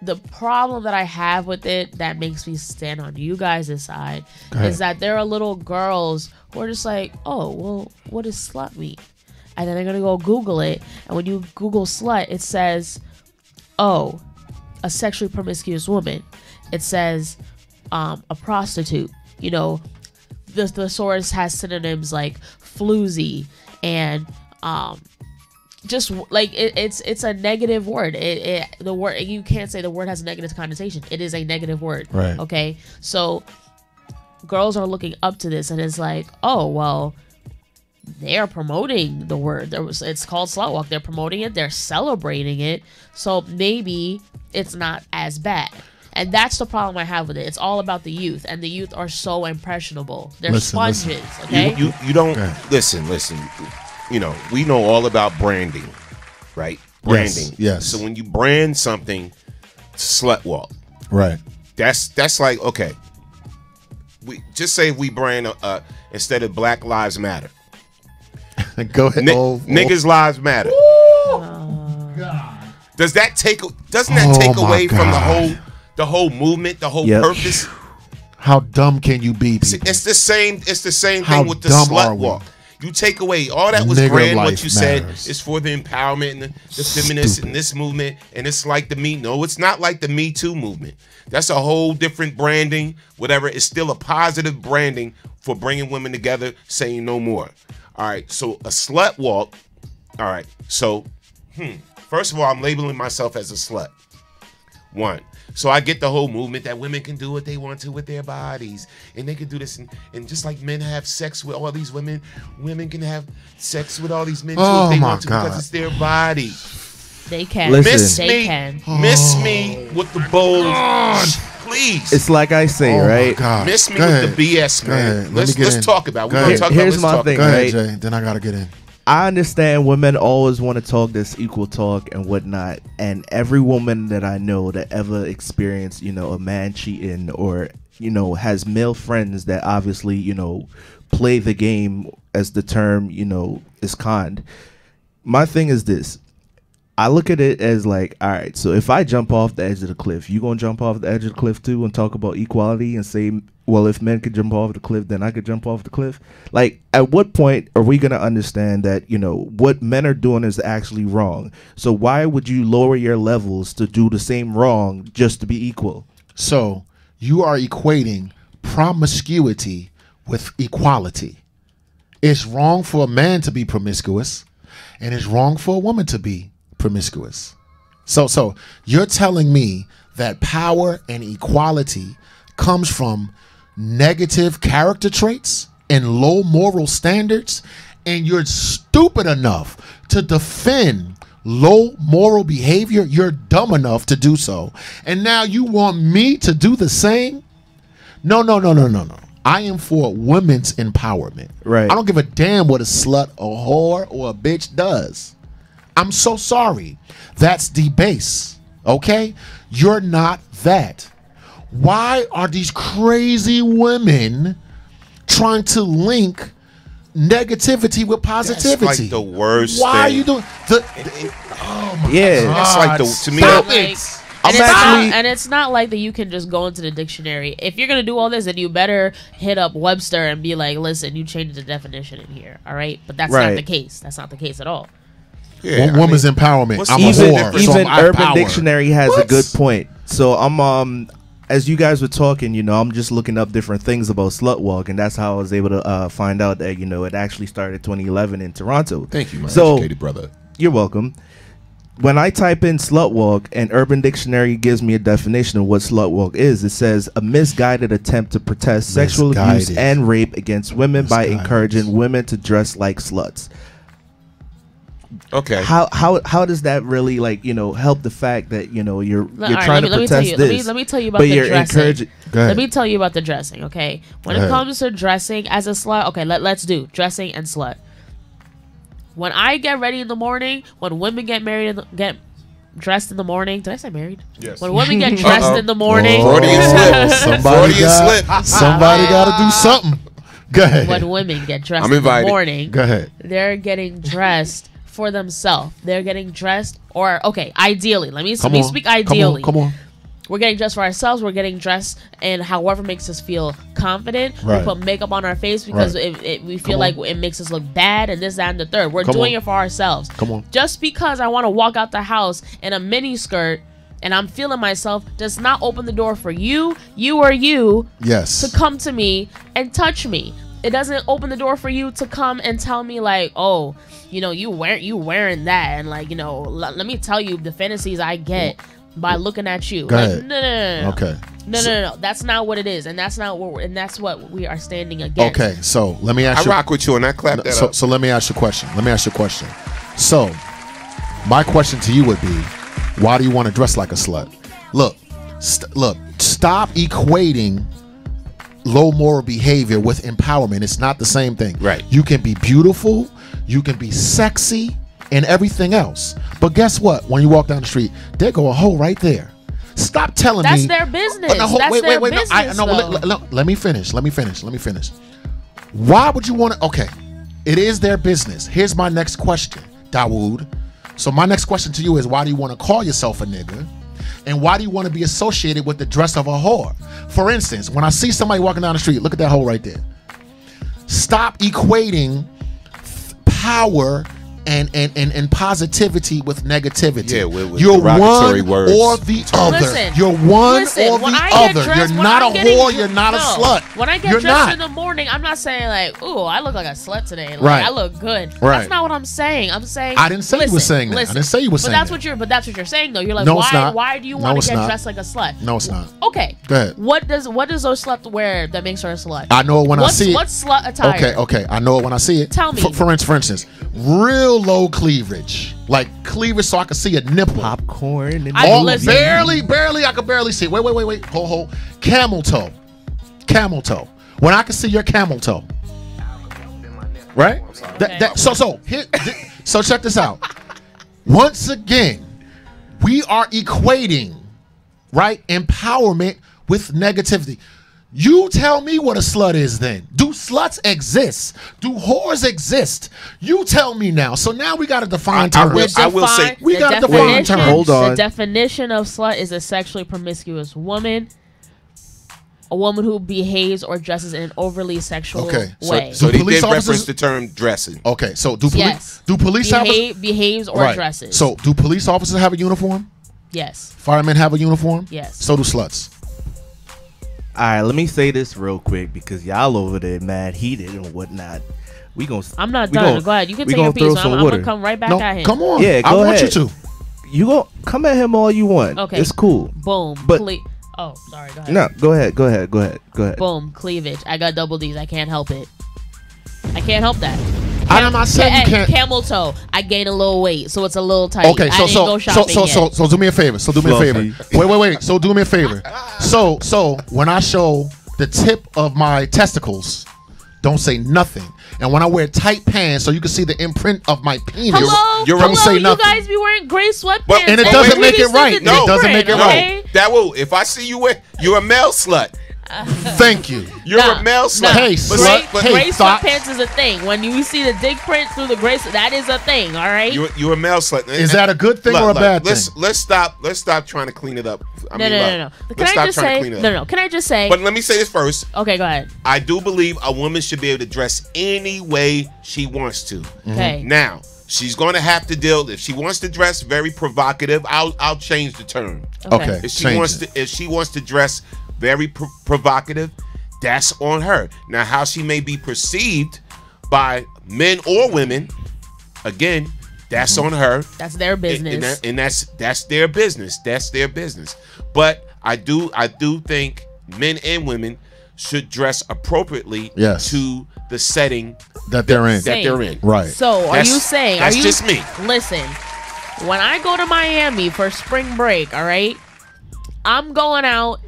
the problem that I have with it that makes me stand on you guys' side is that there are little girls who are just like, oh, well, what does slut mean? And then they're going to go Google it. And when you Google slut, it says, oh, a sexually promiscuous woman. It says a prostitute. You know, the source has synonyms like floozy and just like it's a negative word. The word, you can't say the word has a negative connotation. It is a negative word. Right. Okay. So girls are looking up to this and it's like, oh, well, they are promoting the word. It's called slut walk. They're promoting it. They're celebrating it. So maybe it's not as bad. And that's the problem I have with it. It's all about the youth, and the youth are so impressionable. They're sponges. Okay. You don't listen. You know, we know all about branding, right? Branding. Yes. So when you brand something, slut walk. Right. That's like, okay. we brand instead of Black Lives Matter. Go ahead. Niggas lives matter. God. Doesn't that take away from the whole movement, the whole purpose? How dumb can you be, people? It's the same thing with the slut walk. You take away all that was grand. What you said is for the empowerment and the feminists and this movement, and it's like the Me. No, it's not like the Me Too movement. That's a whole different branding. Whatever, it's still a positive branding for bringing women together, saying no more. All right, so a slut walk. All right, so first of all, I'm labeling myself as a slut. One. So I get the whole movement that women can do what they want to with their bodies, and they can do this, and just like men have sex with all these women, women can have sex with all these men too if they want to because it's their body. They can. Miss me with the bulge, please. It's like I say, right? Miss me with the BS, man. Let's talk about. We're gonna talk about. Here's my thing, right? Jay, then I gotta get in. I understand women always want to talk this equal talk and whatnot, and every woman that I know that ever experienced, a man cheating or, has male friends that obviously, play the game as the term, is conned. My thing is this. I look at it as like, all right, so if I jump off the edge of the cliff, you gonna jump off the edge of the cliff too and talk about equality and say, well, if men could jump off the cliff, then I could jump off the cliff? Like, at what point are we gonna understand that, what men are doing is actually wrong? So why would you lower your levels to do the same wrong just to be equal? So you are equating promiscuity with equality. It's wrong for a man to be promiscuous, and it's wrong for a woman to be promiscuous. So you're telling me that power and equality comes from negative character traits and low moral standards, and you're stupid enough to defend low moral behavior? You're dumb enough to do so, and now you want me to do the same? No. I am for women's empowerment. Right. I don't give a damn what a slut, a whore, or a bitch does. I'm so sorry. That's the base. Okay? You're not that. Why are these crazy women trying to link negativity with positivity? That's like the worst Why thing. are you doing oh my Yeah. God. That's like to me. Stop it. And it's not like that you can just go into the dictionary. If you're going to do all this, then you better hit up Webster and be like, listen, you changed the definition in here. All right? But that's not the case. That's not the case at all. Yeah, woman's empowerment. I'm a whore. Even Urban Dictionary has a good point. So I'm as you guys were talking, I'm just looking up different things about slut walk, and that's how I was able to find out that it actually started 2011 in Toronto. Thank you, my educated brother. You're welcome. When I type in slut walk and Urban Dictionary gives me a definition of what slut walk is, it says a misguided attempt to protest sexual abuse and rape against women by encouraging women to dress like sluts. Okay. How does that really help the fact that you're trying to protest this? Let me tell you about the dressing. Let me tell you about the dressing. Okay, when it comes to dressing as a slut, okay, let's do dressing and slut. When I get ready in the morning, when women get married and get dressed in the morning, did I say married? Yes. When women get dressed in the morning, somebody got to do something. Go ahead. When women get dressed in the morning, go ahead. They're getting dressed for themselves. They're getting dressed, or okay, ideally, let me speak ideally. Come on. We're getting dressed for ourselves. We're getting dressed in however makes us feel confident. Right. We put makeup on our face because we feel like it makes us look bad, and this, that, and the third. We're doing it for ourselves. Come on. Just because I want to walk out the house in a mini skirt and I'm feeling myself does not open the door for you to come to me and touch me. It doesn't open the door for you to come and tell me like, oh, you wearing that, and like, let me tell you the fantasies I get by looking at you. Like, no. Okay. No. That's not what it is, and that's not what that's what we are standing against. Okay, so let me ask you. I rock with you, and I clap that up. So let me ask you a question. So, my question to you would be, why do you want to dress like a slut? Look, stop equating low moral behavior with empowerment. It's not the same thing. Right. You can be beautiful, you can be sexy, and everything else. But guess what? When you walk down the street, there go a hoe right there. Stop telling That's me. their business. No, That's wait, their no, business, let me finish. Why would you want to? Okay, it is their business. Here's my next question, Dawood. So my next question to you is, why do you want to call yourself a nigga? And why do you want to be associated with the dress of a whore? For instance, when I see somebody walking down the street, look at that hole right there. Stop equating power and positivity with negativity. Yeah, with you're derogatory one words. or the other. Listen, you're one or when the I get other. dressed- You're when not I'm a getting whore. dr- You're not a no. slut. When I get you're dressed not. in the morning, I'm not saying like, "Ooh, I look like a slut today." Like, Right. I look good. Right. That's not what I'm saying. I'm saying I didn't say you were saying that. I didn't say you were saying But that's that. what you're saying though. You're like, No, it's not. why do you No, want it's to get not. dressed like a slut? No, it's not. Okay. Go ahead. What does those slut wear that makes her a slut? I know it when I see it. What's slut attire? Okay. I know it when I see it. Tell me. For instance, real low cleavage, like cleavage, so I can see a nipple. Popcorn. And listen. Barely. I can barely see. Wait. Hold. Camel toe. When I can see your camel toe. Right? So check this out. Once again, we are equating, right, empowerment with negativity. You tell me what a slut is then. Do sluts exist? Do whores exist? You tell me now. So now we got to define terms. I will say we got to define terms. Hold on. The definition of slut is a sexually promiscuous woman. A woman who behaves or dresses in an overly sexual way. So they police did officers reference the term dressing. Okay, so do Yes. police behaves or dresses. So do police officers have a uniform? Yes. Firemen have a uniform? Yes. So do sluts. All right, let me say this real quick because y'all over there mad heated and whatnot. I'm not done. Go ahead. You can take your piece. I'm gonna come right back at him. Come on. Yeah, go I want ahead. you to. You go come at him all you want. Okay. It's cool. Boom. But oh, sorry. Go ahead. no, go ahead. Boom. Cleavage. I got double D's. I can't help it. I can't help that. I'm not saying you can't. Camel toe. I gained a little weight, so it's a little tight. Okay, I didn't go shopping yet. so do me a favor. Wait. So do me a favor. So when I show the tip of my testicles, don't say nothing. And when I wear tight pants, so you can see the imprint of my penis, don't say nothing. You guys be wearing gray sweatpants. And it doesn't make it right. No, it doesn't make it right. That will. If I see you wear, you're a male slut. Thank you. You're a male slut. Hey, slut. Gray sweatpants is a thing. When you see the dick print through the gray, that is a thing. All right. You're a male slut. Is that a good thing or a bad thing? Let's stop trying to clean it up. No. Can I just say? No. Can I just say? But let me say this first. Okay, go ahead. I do believe a woman should be able to dress any way she wants to. Okay. Now, she's going to have to deal. If she wants to dress very provocative, I'll change the term. Okay. If she wants to dress very provocative, that's on her. Now, how she may be perceived by men or women, again, that's on her. That's their business. And that's their business. That's their business. But I do think men and women should dress appropriately to the setting that they're in. Right. So are you saying? That's just me. Listen, when I go to Miami for spring break, all right, I'm going out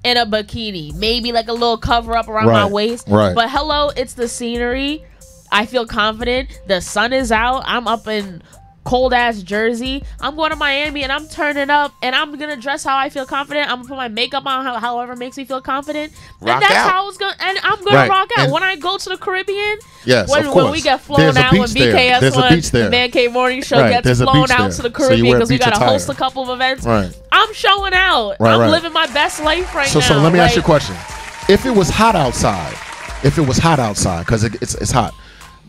in a bikini, maybe like a little cover up around my waist. Right. But hello, it's the scenery. I feel confident. The sun is out. I'm up in cold ass Jersey. I'm going to Miami and I'm turning up and I'm gonna dress how I feel confident. I'm gonna put my makeup on however makes me feel confident. Rock and that's out. how it's gonna. And I'm gonna rock out. And when I go to the Caribbean, when we get flown out, when BKS1, the Man Cave Morning Show gets flown out to the Caribbean because we gotta host a couple of events. Right. I'm showing out. I'm living my best life right now. So let me ask you a question. If it was hot outside, because it's hot.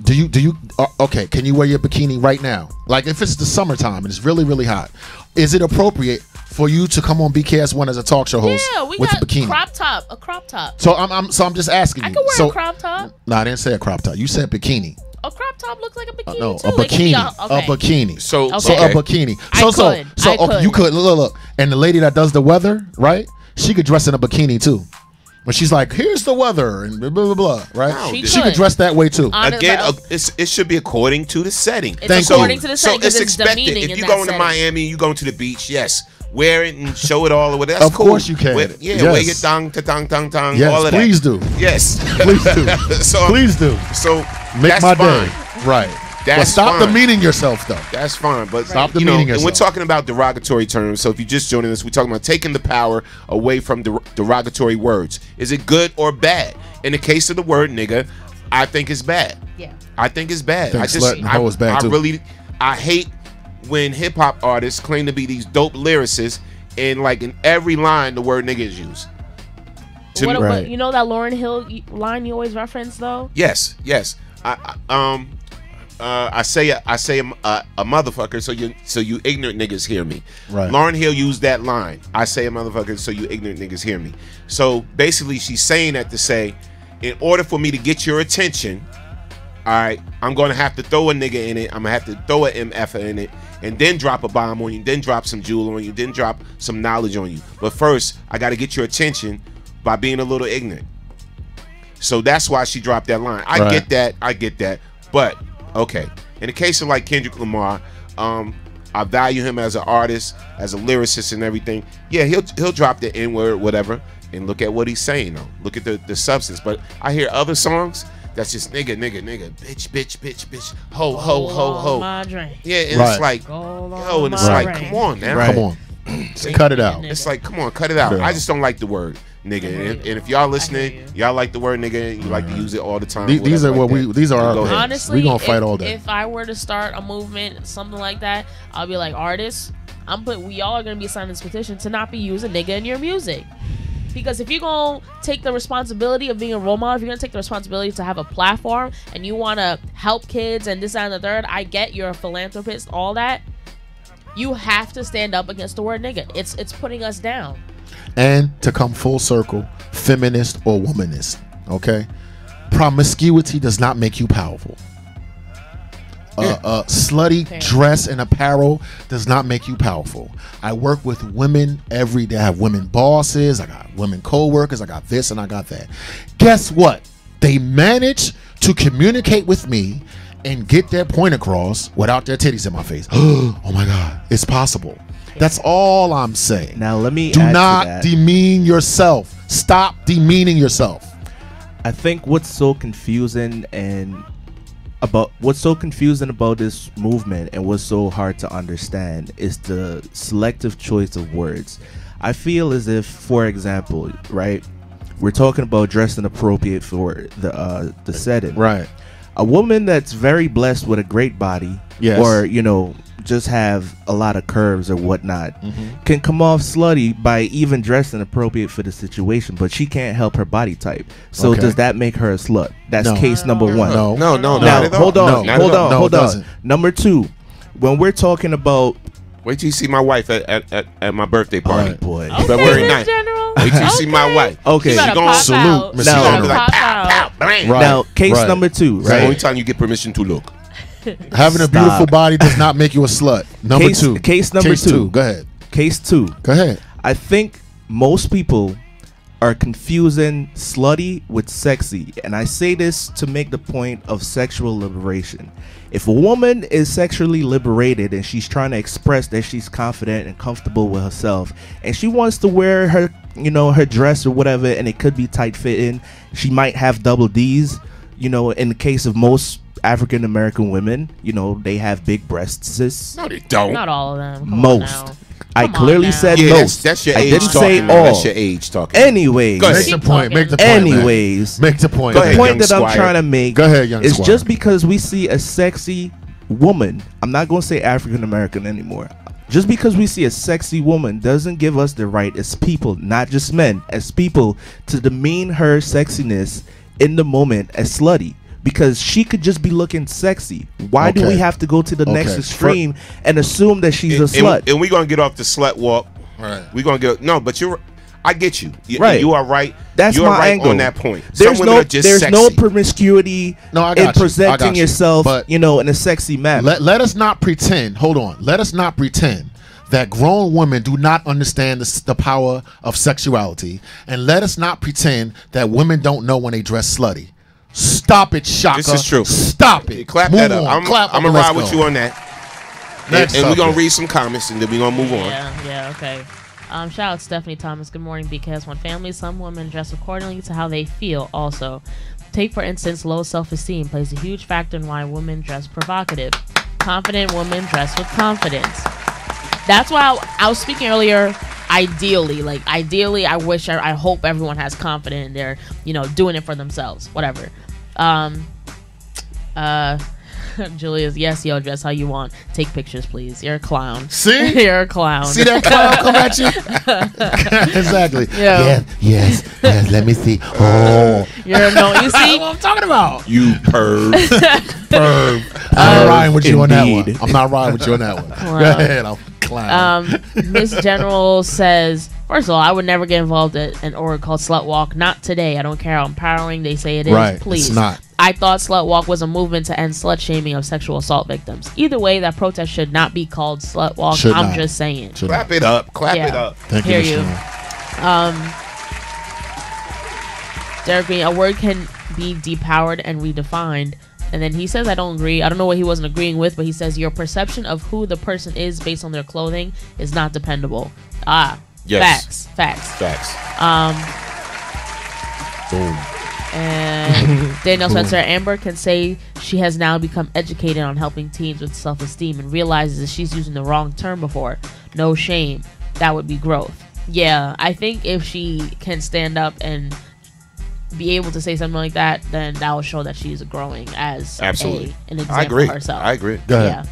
Do you okay, can you wear your bikini right now? Like if it's the summertime and it's really, really hot, is it appropriate for you to come on BKS1 as a talk show host with a bikini? A crop top. So I'm just asking you. I can wear a crop top. No, I didn't say a crop top. You said bikini. A crop top looks like a bikini no, too. a bikini. A bikini. So a bikini. So okay, you could look. And the lady that does the weather, right? She could dress in a bikini too. When she's like, here's the weather and blah, blah, blah, right? She could dress that way too. Again, it should be according to the setting. It's according to the setting. So it's expected. If you going to Miami, you going to the beach, yes. Wear it and show it all. That's of cool. Course you can. Wear your dong, yes, all of please that. do. Yes. Please do. Please do. So make my fine. day. Right. But stop demeaning yourself, though. That's fine, but stop you know, demeaning and we're yourself. talking about derogatory terms. So if you're just joining us, we're talking about taking the power away from derogatory words. Is it good or bad? In the case of the word nigga, I think it's bad. Yeah. I think it's bad. I I hate when hip hop artists claim to be these dope lyricists, and like in every line the word nigga is used. What, you know that Lauryn Hill line you always reference though? Yes. I say a motherfucker, so you ignorant niggas hear me. Right. Lauryn Hill used that line. I say a motherfucker, so you ignorant niggas hear me. So basically, she's saying that to say, in order for me to get your attention, all right, I'm gonna have to throw a nigga in it. I'm gonna have to throw a MF in it, and then drop a bomb on you, then drop some jewel on you, then drop some knowledge on you. But first, I got to get your attention by being a little ignorant. So that's why she dropped that line. I get that. But okay, in the case of like Kendrick Lamar, I value him as an artist, as a lyricist, and everything. Yeah, he'll drop the N-word, whatever, and look at what he's saying though. Look at the substance. But I hear other songs that's just nigga, bitch, ho, ho. My drink. Yeah, and it's like, yo, and it's like, come on, man. Come on. Cut it out. It's like, come on, cut it out. I just don't like the word nigga. And if y'all listening, y'all like the word nigga, and you like to use it all the time. These are these are our go ahead. Honestly, we gonna fight all day. If I were to start a movement, something like that, I'll be like, artists, we all are gonna be signing this petition to not be using nigga in your music. Because if you're going to take the responsibility of being a role model, if you're going to take the responsibility to have a platform and you want to help kids and this, that, and the third, I get you're a philanthropist, all that. You have to stand up against the word nigga. It's putting us down. And to come full circle, feminist or womanist, okay? Promiscuity does not make you powerful. Slutty dress and apparel does not make you powerful. I work with women every day. I have women bosses, I got women co-workers, I got this and I got that. Guess what? They manage to communicate with me and get their point across without their titties in my face. Oh my God, it's possible. That's all I'm saying. Now let me do add not to that. demean yourself. Stop demeaning yourself. I think what's so confusing about this movement and what's so hard to understand is the selective choice of words. I feel as if, for example, right, we're talking about dressing appropriate for the setting. Right. A woman that's very blessed with a great body, yes, or just have a lot of curves or whatnot, can come off slutty by even dressing appropriate for the situation, but she can't help her body type. So does that make her a slut? That's case number one. No. Now hold on. Number two, when we're talking about, wait till you see my wife at my birthday party. Boy, February 9th. Wait till you see my wife. Okay, she gonna salute. She's gonna be like, pow, bang. Now, case number two, right? It's the only time you get permission to look. Having a beautiful body does not make you a slut. Case number two. Go ahead. Case two. Go ahead. I think most people are confusing slutty with sexy, and I say this to make the point of sexual liberation. If a woman is sexually liberated and she's trying to express that she's confident and comfortable with herself, and she wants to wear her, her dress or whatever, and it could be tight fitting, she might have double D's. In the case of most African American women, they have big breasts. No, they don't. Not all of them. Most. I clearly said most. That's your I age didn't talking. say Man. all. That's your age talking. Anyways, make the point. Make the point. Anyways, make the point. The point that I'm trying to make. Go ahead, young is squire. Just because we see a sexy woman, I'm not going to say African American anymore. Just because we see a sexy woman doesn't give us the right as people, not just men, as people, to demean her sexiness in the moment as slutty. Because she could just be looking sexy. Why do we have to go to the next extreme and assume that she's a slut? And we're going to get off the slut walk. Right. We're going to get... No, but I get you. Right. You are right. That's you are my right angle. on that point. There's sexy. no promiscuity in presenting yourself, in a sexy manner. Let us not pretend. Hold on. Let us not pretend that grown women do not understand the power of sexuality, and let us not pretend that women don't know when they dress slutty. Stop it, Shaka. This is true. Stop it. Clap move that up. on. I'm going to ride with you on that. Next and we're going to read some comments, and then we're going to move on. Yeah, okay. Shout out to Stephanie Thomas. Good morning, BKS1 family. Some women dress accordingly to how they feel also. Take, for instance, low self-esteem plays a huge factor in why women dress provocative. Confident women dress with confidence. That's why I was speaking earlier. Ideally, I hope everyone has confidence and they're, doing it for themselves. Whatever. Julia's, yes, yo, dress how you want. Take pictures, please. You're a clown. See? You're a clown. See that clown come at you? Exactly. Yeah. Yes. Let me see. Oh. You see? What I'm talking about. You perv. Perv. I'm not riding with you on that one. I'm not riding with you on that one. Go ahead. I'm clown. Miss General says, first of all, I would never get involved in an order called Slut Walk. Not today. I don't care how empowering they say it is. Right. Please. It's not. I thought Slut Walk was a movement to end slut shaming of sexual assault victims. Either way, that protest should not be called Slut Walk. I'm just saying. Clap it up. Clap it up. Thank Hear you. Derek Green, a word can be depowered and redefined. And then he says, I don't agree. I don't know what he wasn't agreeing with, but he says your perception of who the person is based on their clothing is not dependable. Yes. Facts. Boom. And Danielle Spencer, Amber can say she has now become educated on helping teens with self-esteem and realizes that she's using the wrong term before. No shame. That would be growth. Yeah, I think if she can stand up and be able to say something like that, then that will show that she's growing as an example of herself. I agree. Go ahead.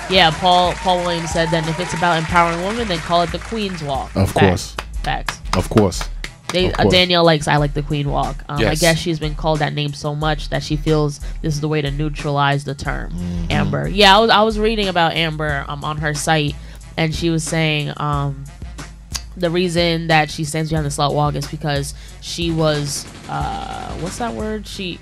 Yeah. Paul Williams said that if it's about empowering women, then call it the Queen's Walk. Of course. Facts. Of course. Danielle likes I like the Queen Walk. Yes. I guess she's been called that name so much that she feels this is the way to neutralize the term. Amber. Yeah, I was reading about Amber on her site, and she was saying the reason that she stands behind the Slut Walk is because she was what's that word? She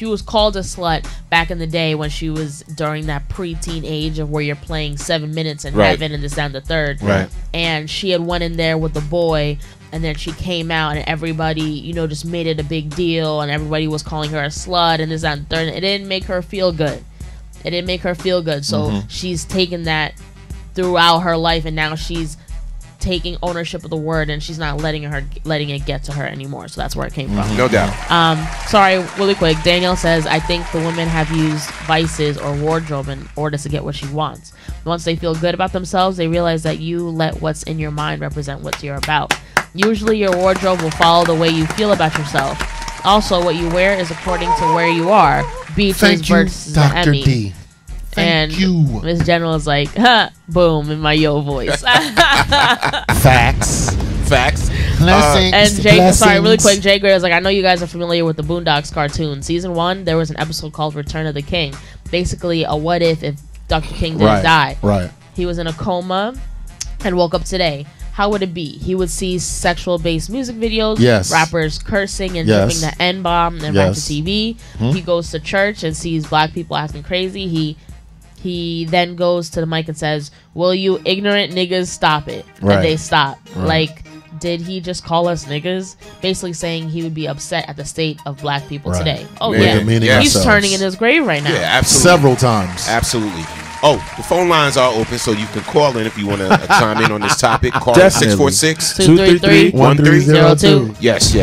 was called a slut back in the day when she was during that preteen age of where you're playing 7 minutes in heaven and this down the third. Right. And she had went in there with the boy, and then she came out and everybody, just made it a big deal, and everybody was calling her a slut and this, that, and the third. It didn't make her feel good. So she's taken that throughout her life, and now she's taking ownership of the word, and she's not letting it get to her anymore. So that's where it came from. No doubt. Sorry, really quick. Danielle says, I think the women have used vices or wardrobe in order to get what she wants. Once they feel good about themselves, they realize that you let what's in your mind represent what you're about. Usually your wardrobe will follow the way you feel about yourself. Also, what you wear is according to where you are. Beaches versus Dr. Emmy. D. Thank you. Miss General is like, boom, in my yo voice. Facts. And sorry, really quick, Jay Gray was like, I know you guys are familiar with the Boondocks cartoon. Season 1, there was an episode called Return of the King. Basically, a what if Dr. King didn't die. Right. He was in a coma and woke up today. How would it be? He would see sexual-based music videos, rappers cursing and dripping the N-bomb and back to TV. He goes to church and sees black people acting crazy. He then goes to the mic and says, will you ignorant niggas stop it? Right. And they stop. Right. Like, did he just call us niggas? Basically saying he would be upset at the state of black people today. Oh, he's turning in his grave right now. Yeah, absolutely. Several times. Absolutely. Oh, the phone lines are open, so you can call in if you want to chime in on this topic. Call 646-233-1302. Yes.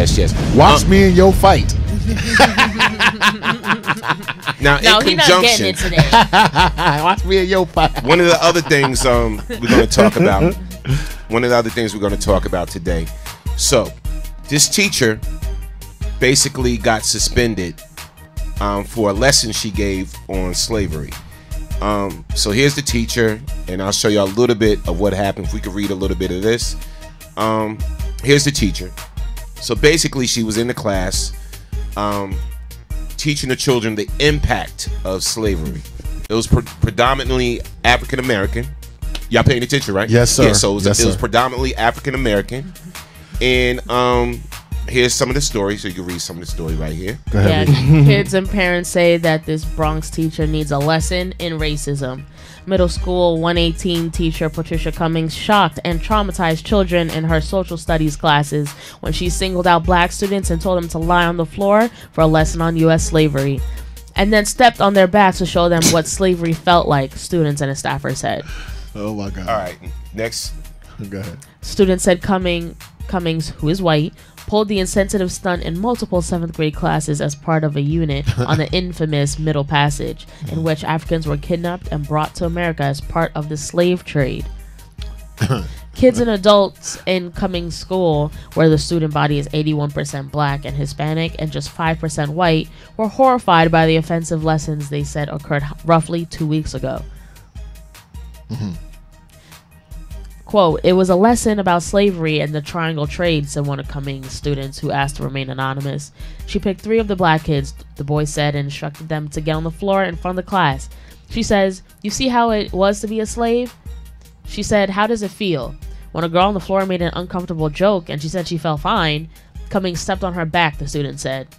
Watch me and your fight. Now, in he's not getting it today. Watch me and your fight. One of the other things we're going to talk about. One of the other things we're going to talk about today. So, this teacher basically got suspended for a lesson she gave on slavery. So here's the teacher, and I'll show you a little bit of what happened. If we could read a little bit of this. Here's the teacher. So basically, she was in the class teaching the children the impact of slavery. It was predominantly African American. Y'all paying attention, right? Yes, sir. Yeah, so it was predominantly African American. And here's some of the stories, so you can read some of the story right here. Go ahead. Yeah, kids and parents say that this Bronx teacher needs a lesson in racism. Middle school 118 teacher Patricia Cummings shocked and traumatized children in her social studies classes when she singled out black students and told them to lie on the floor for a lesson on U.S. slavery, and then stepped on their backs to show them what slavery felt like, students and a staffer said. Oh my God. All right, next. Go ahead. Students said Cummings, who is white, pulled the insensitive stunt in multiple 7th grade classes as part of a unit on the infamous Middle Passage, in which Africans were kidnapped and brought to America as part of the slave trade. Kids and adults in Cummings School, where the student body is 81% black and Hispanic and just 5% white, were horrified by the offensive lessons they said occurred roughly 2 weeks ago. Quote, "It was a lesson about slavery and the triangle trade," said one of Cummings' students who asked to remain anonymous. She picked 3 of the black kids, the boy said, and instructed them to get on the floor in front of the class. She says, "You see how it was to be a slave?" She said, "How does it feel?" When a girl on the floor made an uncomfortable joke and she said she felt fine, Cummings stepped on her back, the student said.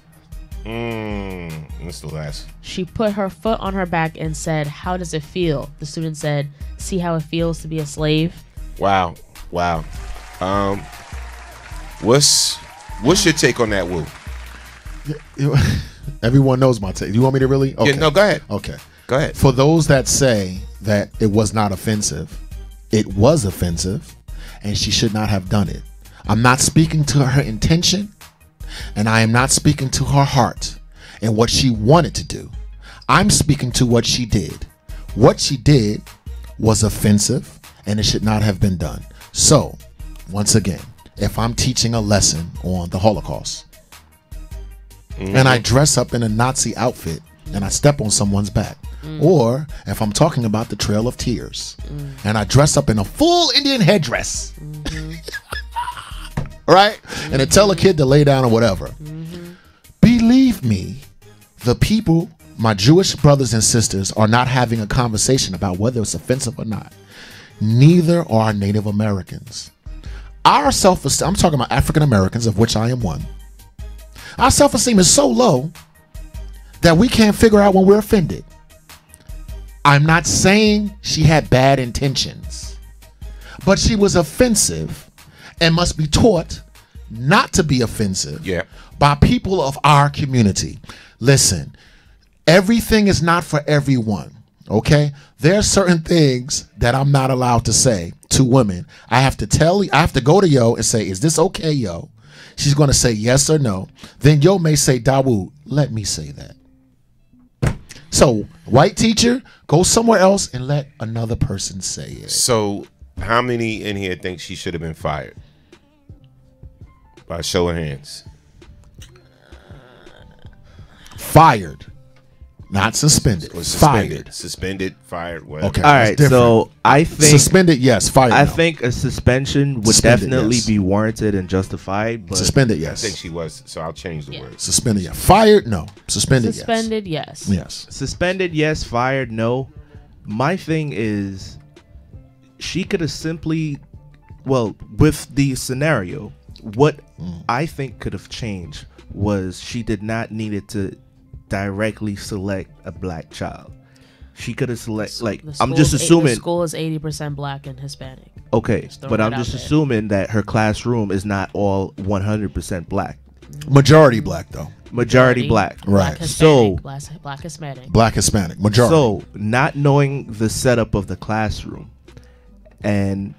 That's the last. She put her foot on her back and said, "How does it feel?" The student said, "See how it feels to be a slave?" Wow. What's your take on that, Woo? Everyone knows my take. You want me to really? Okay. Yeah, no, go ahead. Okay. Go ahead. For those that say that it was not offensive, it was offensive, and she should not have done it. I'm not speaking to her intention, and I am not speaking to her heart and what she wanted to do. I'm speaking to what she did. What she did was offensive, and it should not have been done. So, once again, if I'm teaching a lesson on the Holocaust, and I dress up in a Nazi outfit and I step on someone's back, or if I'm talking about the Trail of Tears and I dress up in a full Indian headdress, right? And I tell a kid to lay down or whatever. Believe me, the people, my Jewish brothers and sisters, are not having a conversation about whether it's offensive or not. Neither are Native Americans. Our self-esteem, I'm talking about African Americans, of which I am one. Our self-esteem is so low that we can't figure out when we're offended. I'm not saying she had bad intentions, but she was offensive and must be taught not to be offensive by people of our community. Listen, everything is not for everyone, okay? There are certain things that I'm not allowed to say to women. I have to go to Yo and say, "Is this okay, Yo?" She's going to say yes or no. Then Yo may say, "Dawood, let me say that." So, white teacher, go somewhere else and let another person say it. So, how many in here think she should have been fired? By show of hands. Fired. Not suspended. Fired. Suspended, fired, whatever. Okay. All right, so I think suspended, yes. Fired. I no. think a suspension would Suspended, definitely yes. be warranted and justified. But Suspended, yes. I think she was, so I'll change the word. Suspended, yes. Fired, no. Suspended, Suspended, yes. Yes. Suspended, yes. Fired, no. My thing is, she could have simply, well, with the scenario, what I think could have changed was she did not need it to directly select a black child. She could have selected, like, I'm just assuming the school is 80% black and Hispanic. Okay, but I'm just assuming that her classroom is not all 100% black. Majority black, though. Majority black. Right. So black Hispanic. Black Hispanic. Majority. So not knowing the setup of the classroom and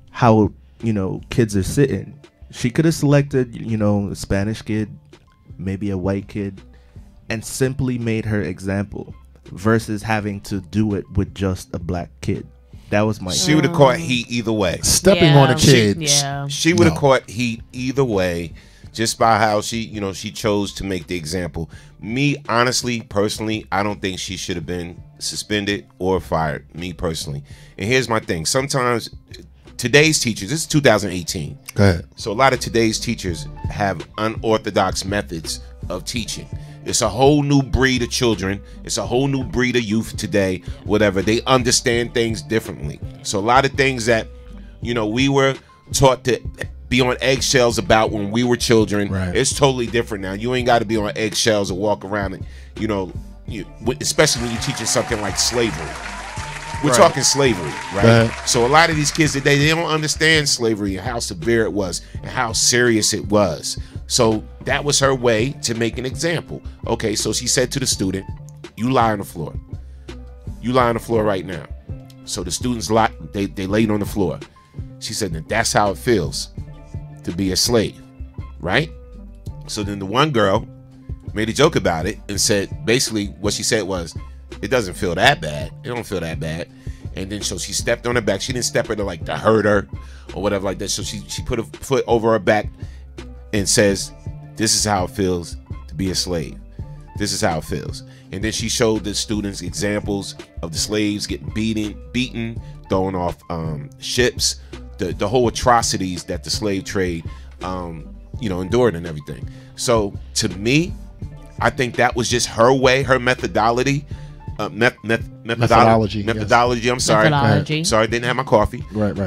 how, you know, kids are sitting, she could have selected, you know, a Spanish kid, maybe a white kid, and simply made her example versus having to do it with just a black kid. That was my. She would have caught heat either way. Stepping on a kid. She would have caught heat either way, just by how she, you know, she chose to make the example. Me, honestly, personally, I don't think she should have been suspended or fired. Me personally, and here's my thing. Sometimes today's teachers, this is 2018. Go ahead. So a lot of today's teachers have unorthodox methods of teaching. It's a whole new breed of children. It's a whole new breed of youth today, whatever. They understand things differently. So a lot of things that, you know, we were taught to be on eggshells about when we were children. Right. It's totally different now. You ain't got to be on eggshells or walk around and, you know, especially when you're teaching something like slavery. We're talking slavery, right? So a lot of these kids today, they don't understand slavery and how severe it was and how serious it was. So that was her way to make an example. Okay, so she said to the student, "You lie on the floor. You lie on the floor right now." So the students they laid on the floor. She said, "That's how it feels to be a slave." right? So then the one girl made a joke about it and said, basically what she said was, it doesn't feel that bad. It don't feel that bad. And then so she stepped on her back. She didn't step her to hurt her or whatever like that. So she put a foot over her back and says, this is how it feels to be a slave. This is how it feels. And then she showed the students examples of the slaves getting beaten, thrown off ships, the whole atrocities that the slave trade endured and everything. So to me, I think that was just her way, her methodology. Methodology. I'm sorry. Methodology. Sorry, didn't have my coffee. Right.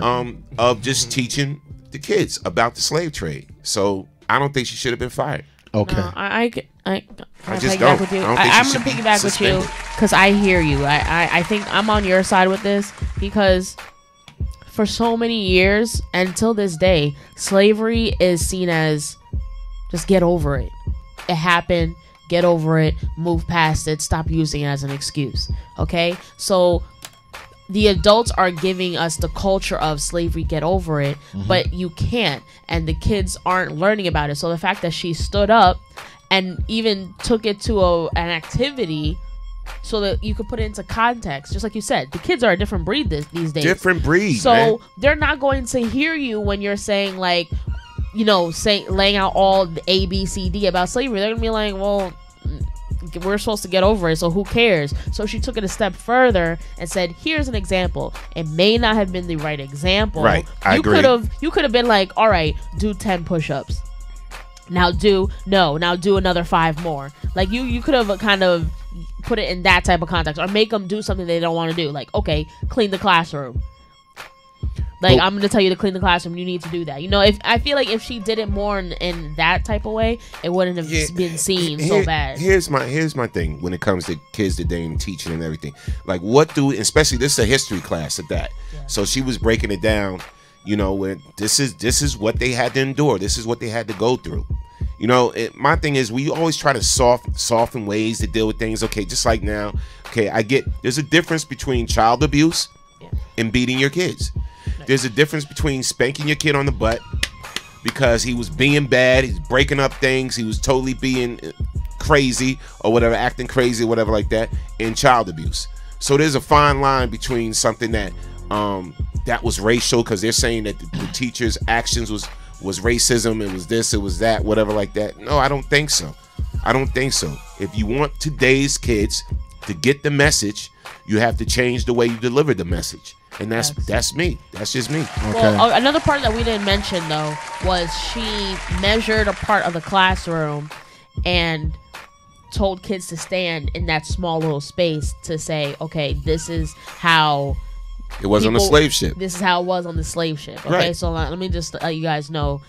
Of just teaching the kids about the slave trade. So I don't think she should have been fired. Okay. No, I just don't. With you. I don't think I'm she gonna should be piggyback with you suspended. because I hear you. I think I'm on your side with this because for so many years until this day, slavery is seen as just get over it. It happened. Get over it. Move past it. Stop using it as an excuse. Okay? So the adults are giving us the culture of slavery, get over it, but you can't. And the kids aren't learning about it. So the fact that she stood up and even took it to an activity so that you could put it into context, just like you said, the kids are a different breed these days. Different breed, So man. they're not going to hear you when you're saying like, laying out all the A, B, C, D about slavery. They're gonna be like, well, we're supposed to get over it, so who cares? So she took it a step further and said, here's an example. It may not have been the right example. Right, I agree. You could have been like, all right, do 10 push-ups. Now do another 5 more. Like you could have kind of put it in that type of context, or make them do something they don't want to do. Like, okay, clean the classroom. Like, I'm going to tell you to clean the classroom. You need to do that. If I feel like if she did it more in that type of way, it wouldn't have been seen so bad. Here's my thing when it comes to kids today and teaching and everything. Like, especially this is a history class at that. Yeah. So she was breaking it down, when this is what they had to endure. This is what they had to go through. My thing is we always try to soften ways to deal with things. Okay, just like now. Okay, I get there's a difference between child abuse and beating your kids. There's a difference between spanking your kid on the butt because he was being bad, he's breaking up things, he was totally being crazy or whatever, acting crazy or whatever like that, and child abuse. So there's a fine line between something that was racial because they're saying that the teacher's actions was racism, it was this, it was that, whatever like that. No, I don't think so. If you want today's kids to get the message, you have to change the way you deliver the message. And that's me. That's just me. Okay. Well, another part that we didn't mention, though, was she measured a part of the classroom and told kids to stand in that small little space to say, okay, this is how it was on the slave ship. This is how it was on the slave ship. Okay, right. So let me just let you guys know,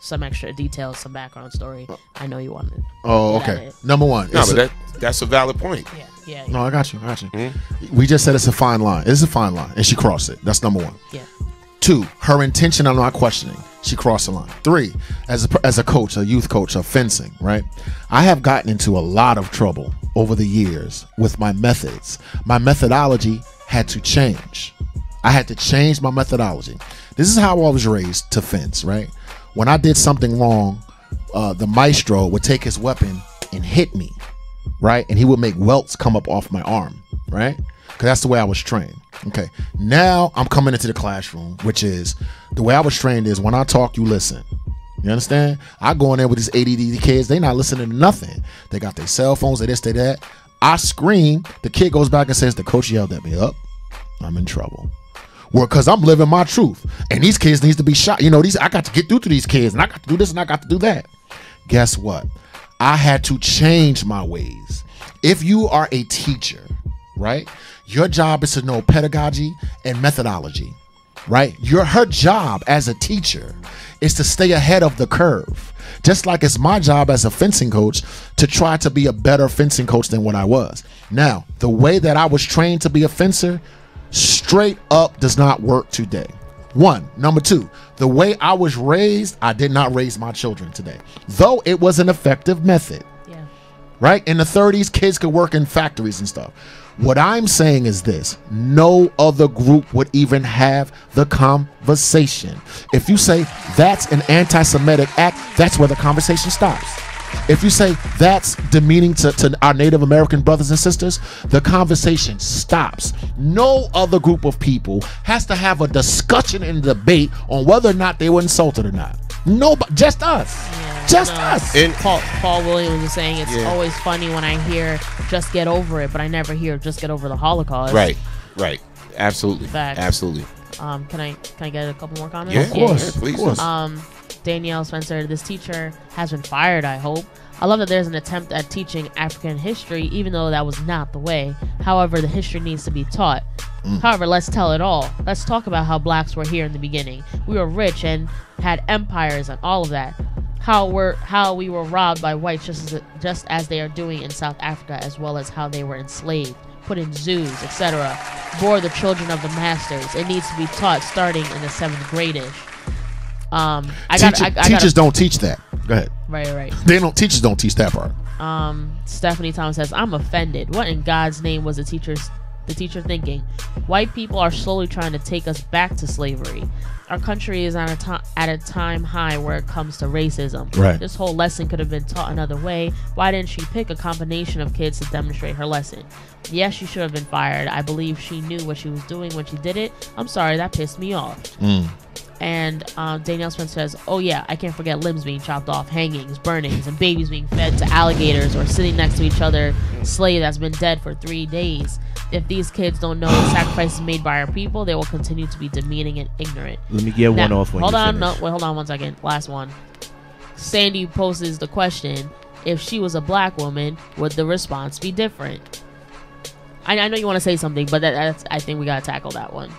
some extra details, some background story. I know you wanted. Oh, okay. Number one. No, but that's a valid point. Yeah. No, I got you. Mm-hmm. We just said it's a fine line. It's a fine line, and she crossed it. That's number one. Yeah. 2, her intention, I'm not questioning. She crossed the line. 3, as a coach, a youth coach of fencing, right? I have gotten into a lot of trouble over the years with my methods. My methodology had to change. I had to change my methodology. This is how I was raised to fence, right? When I did something wrong, the maestro would take his weapon and hit me, right? And he would make welts come up off my arm, right? Because that's the way I was trained. Okay. Now I'm coming into the classroom, which is the way I was trained is when I talk, you listen. You understand? I go in there with these ADD kids. They not listening to nothing. They got their cell phones, they this, they that. I scream. The kid goes back and says, the coach yelled at me. I'm in trouble. Well, because I'm living my truth. And these kids needs to be shot. I got to get through to these kids, and I got to do this, and I got to do that. Guess what? I had to change my ways. If you are a teacher, right, your job is to know pedagogy and methodology, right? Her job as a teacher is to stay ahead of the curve. Just like it's my job as a fencing coach to try to be a better fencing coach than what I was. Now, the way that I was trained to be a fencer straight up does not work today. 1. Number 2, the way I was raised, I did not raise my children today, though it was an effective method. Yeah. Right? In the 30s, kids could work in factories and stuff. What I'm saying is this: no other group would even have the conversation. If you say that's an anti-Semitic act, that's where the conversation stops. If you say that's demeaning to our Native American brothers and sisters, the conversation stops. No other group of people has to have a discussion and debate on whether or not they were insulted or not. Nobody, just us. Yeah, just us. And Paul Williams was saying it's always funny when I hear "just get over it," but I never hear "just get over the Holocaust." Right. Absolutely. Facts. Absolutely. Can I get a couple more comments? Yeah, of course. Please. Danielle Spencer, this teacher has been fired, I hope. I love that there's an attempt at teaching African history, even though that was not the way. However, the history needs to be taught. However, let's tell it all. Let's talk about how blacks were here in the beginning. We were rich and had empires and all of that. How we were robbed by whites just as they are doing in South Africa, as well as how they were enslaved, put in zoos, etc. Bore the children of the masters. It needs to be taught starting in the 7th grade-ish. Teachers don't teach that. Go ahead. Right. Teachers don't teach that part. Stephanie Thomas says, I'm offended. What in God's name was the teacher thinking? White people are slowly trying to take us back to slavery. Our country is at a time high where it comes to racism. Right. This whole lesson could have been taught another way. Why didn't she pick a combination of kids to demonstrate her lesson? Yes, she should have been fired. I believe she knew what she was doing when she did it. I'm sorry, that pissed me off. And Danielle Spencer says, oh yeah, I can't forget limbs being chopped off, hangings, burnings, and babies being fed to alligators or sitting next to each other, slave that's been dead for 3 days. If these kids don't know the sacrifices made by our people, they will continue to be demeaning and ignorant. Let me get one off when hold you on, finish. hold on one second. Last one. Sandy poses the question, if she was a black woman, would the response be different? I know you want to say something, but that's, I think we got to tackle that one.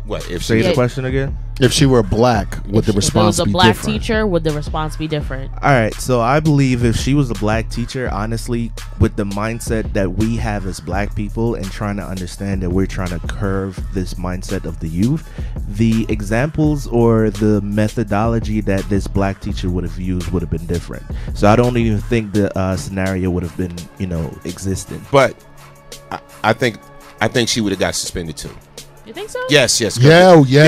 What if Say the question again? If she were black, would the response be different? If it was a black teacher, would the response be different? All right, so I believe if she was a black teacher, honestly, with the mindset that we have as black people and trying to understand that we're trying to curve this mindset of the youth, the examples or the methodology that this black teacher would have used would have been different. So I don't even think the scenario would have been, existent. But I think she would have got suspended too. You think so? Yes. Yes. This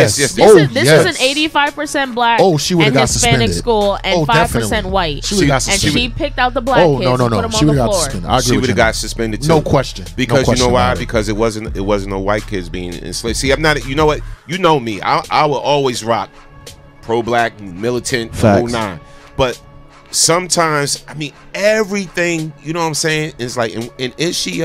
is an 85% black she would have and got Hispanic suspended. school and 5% definitely. white. She got suspended. And she picked out the black kids and put them she on the got floor. suspended. I agree She with would have you. got suspended too. No question. Because no you know why? question Because it wasn't no white kids being enslaved. See, I'm not. You know what? You know me. I will always rock pro-black, militant, the whole nine. But sometimes, I mean, everything. You know what I'm saying? Is like, and is she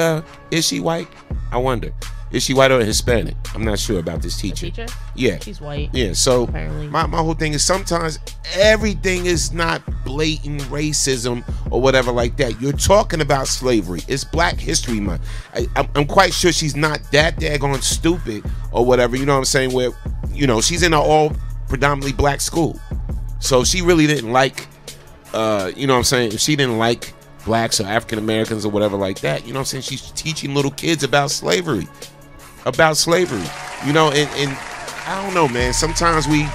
white? I wonder. Is she white or Hispanic? I'm not sure about this teacher. Teacher? Yeah. She's white. Yeah, so apparently. my whole thing is sometimes everything is not blatant racism or whatever like that. You're talking about slavery. It's Black History Month. I'm quite sure she's not that daggone stupid or whatever, you know what I'm saying, where, she's in an all predominantly black school. So she really didn't like, you know what I'm saying, if she didn't like blacks or African Americans or whatever like that, you know what I'm saying, she's teaching little kids about slavery. And I don't know, man. Sometimes we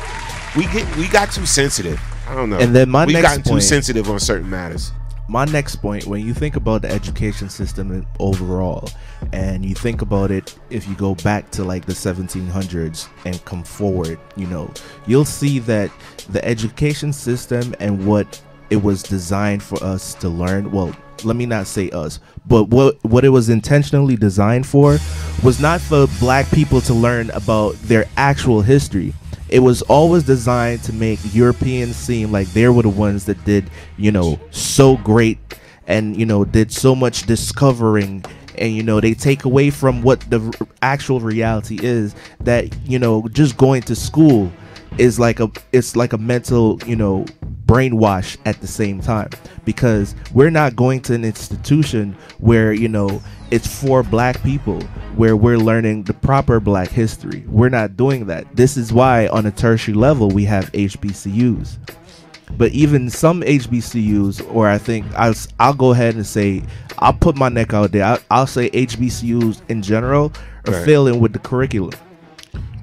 got too sensitive. I don't know. And then we've gotten too sensitive on certain matters. My next point, when you think about the education system overall, and you think about it, if you go back to like the 1700s and come forward, you'll see that the education system and what it was designed for us to learn, well, let me not say us, but what it was intentionally designed for was not for black people to learn about their actual history. It was always designed to make Europeans seem like they were the ones that did, so great and, did so much discovering. And, they take away from what the actual reality is, that, just going to school is like a mental, brainwash at the same time, because we're not going to an institution where, it's for black people, where we're learning the proper black history. We're not doing that. This is why on a tertiary level we have HBCUs. But even some HBCUs, or I think I'll go ahead and say, I'll put my neck out there, I'll say HBCUs in general are failing with the curriculum.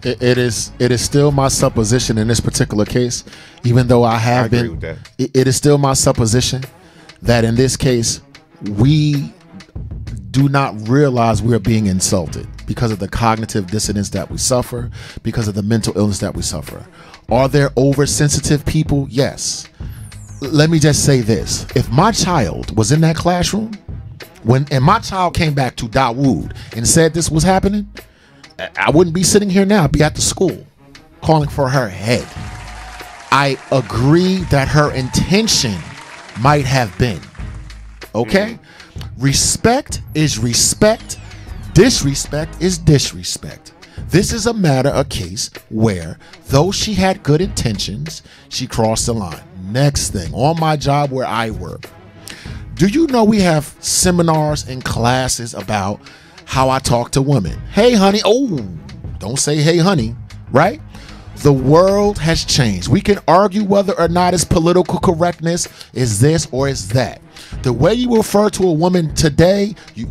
It is still my supposition in this particular case, even though I agree with that. It is still my supposition that in this case we do not realize we're being insulted because of the cognitive dissonance that we suffer, because of the mental illness that we suffer. Are there oversensitive people? Yes. Let me just say this. If my child was in that classroom, and my child came back to Dawood and said this was happening, I wouldn't be sitting here now. I'd be at the school calling for her head. I agree that her intention might have been. Okay? Respect is respect. Disrespect is disrespect. This is a case where, though she had good intentions, she crossed the line. Next thing, on my job where I work, do you know we have seminars and classes about how I talk to women? Hey, honey. Oh, don't say hey, honey, right? The world has changed. We can argue whether or not it's political correctness, is this or is that. The way you refer to a woman today, you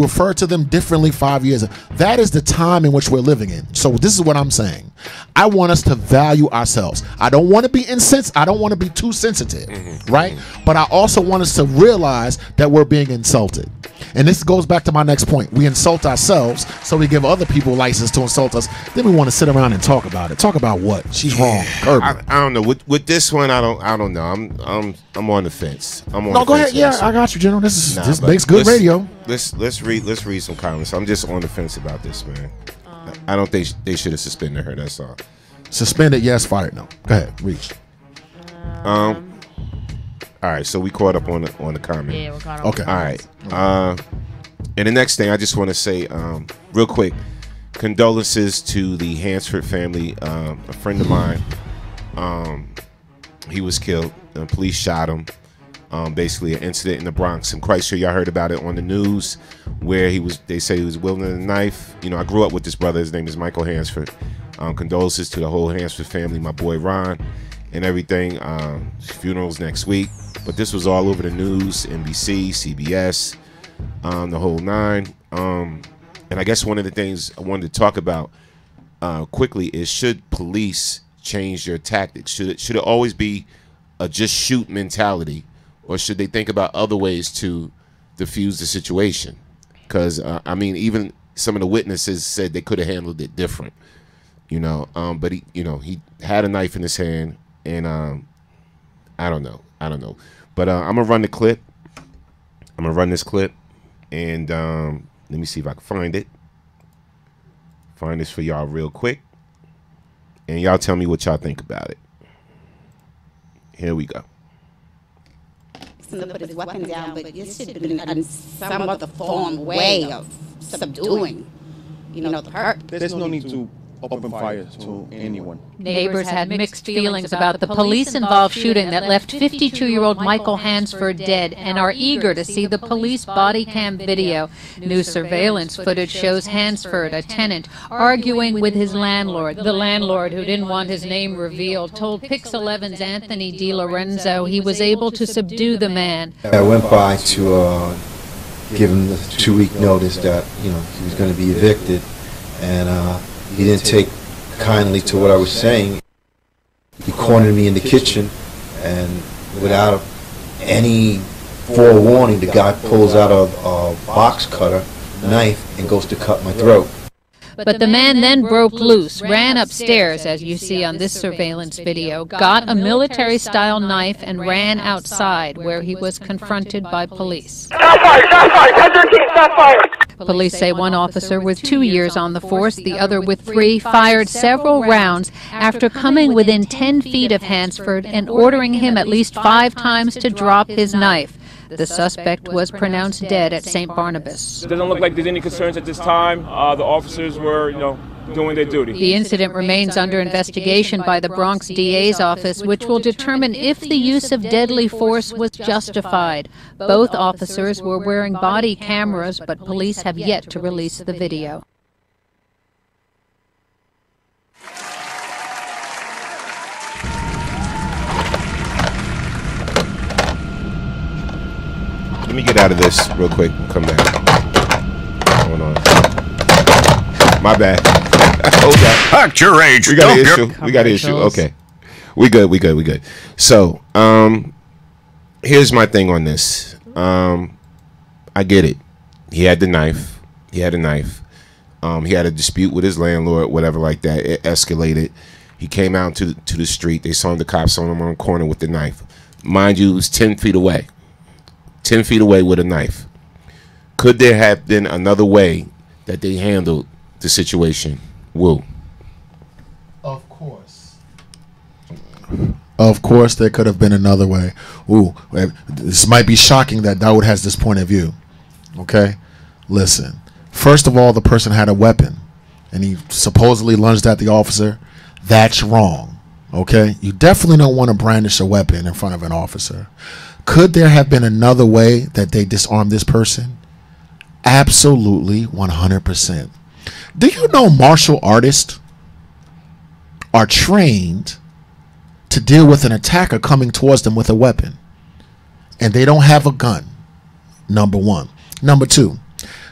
refer to them differently 5 years ago. That is the time in which we're living in. So this is what I'm saying. I want us to value ourselves. I don't want to be insensitive. I don't want to be too sensitive, right? But I also want us to realize that we're being insulted. And this goes back to my next point. We insult ourselves, so we give other people license to insult us. Then we want to sit around and talk about it. Talk about what? She's wrong. I don't know. With this one, I don't know. I'm on the fence. No, go ahead. Yeah, I got you, General. This makes good radio. Let's read some comments. I'm just on the fence about this, man. I don't think they should have suspended her. That's all. Suspended, yes. Fired, no. Go ahead, reach. All right, so we caught up on the comment. Yeah, we're caught up. Okay. All right. And the next thing I just want to say, real quick, condolences to the Hansford family. A friend of mine, he was killed. The police shot him. Basically an incident in the Bronx. I'm quite sure y'all heard about it on the news, where they say he was wielding a knife. You know, I grew up with this brother. His name is Michael Hansford. Condolences to the whole Hansford family, my boy Ron, and everything. Funerals next week. But this was all over the news, NBC, CBS, the whole nine. And I guess one of the things I wanted to talk about quickly is, should police change their tactics? Should it always be a just shoot mentality? Or should they think about other ways to diffuse the situation? Because, I mean, even some of the witnesses said they could have handled it different, you know. But, he had a knife in his hand, and I don't know. But I'm going to run the clip. I'm going to run this clip, and let me see if I can find it. Find this for y'all real quick. And y'all tell me what y'all think about it. Here we go. To put his weapon down, but this should have been some other form, way of subduing, the hurt. There's no need to open fire to anyone. Neighbors had mixed feelings about the police-involved shooting that left 52-year-old Michael Hansford dead, and are eager to see the police body cam video. New surveillance footage shows Hansford, a tenant, arguing with his landlord. The landlord, who didn't want his name revealed, told Pix 11's Anthony DiLorenzo he was able to subdue the man. I went by to give him the 2-week notice that he was going to be evicted, and he didn't take kindly to what I was saying. He cornered me in the kitchen, and without any forewarning, the guy pulls out a box cutter knife and goes to cut my throat. But the man then broke loose, ran upstairs, as you see on this surveillance video, got a military-style knife, and ran outside, where he was confronted by police. Stop fire! Stop fire! 1013, stop fire! Police say one officer with 2 years on the force, the other with 3, fired several rounds after coming within 10 feet of Hansford and ordering him at least 5 times to drop his knife. The suspect was pronounced dead at St. Barnabas. It doesn't look like there's any concerns at this time. The officers were, doing their duty. The incident remains under investigation by the Bronx DA's office, which will determine if the use of deadly force was justified. Both officers were wearing body cameras, but police have yet to release the video. Let me get out of this real quick and come back. Hold on. My bad. Hold on. Act your age. We got an issue. We got an issue. Okay. We good. So, here's my thing on this. I get it. He had the knife. He had a dispute with his landlord, whatever like that. It escalated. He came out to the street. They saw the cops on him on the corner with the knife. Mind you, it was 10 feet away. 10 feet away with a knife. Could there have been another way that they handled the situation? Woo. Of course. Of course, there could have been another way. Ooh, this might be shocking that Dawood has this point of view. Okay? Listen. First of all, the person had a weapon, and he supposedly lunged at the officer. That's wrong. Okay? You definitely don't want to brandish a weapon in front of an officer. Could there have been another way that they disarmed this person? Absolutely, 100%. Do you know martial artists are trained to deal with an attacker coming towards them with a weapon, and they don't have a gun? Number one. Number two,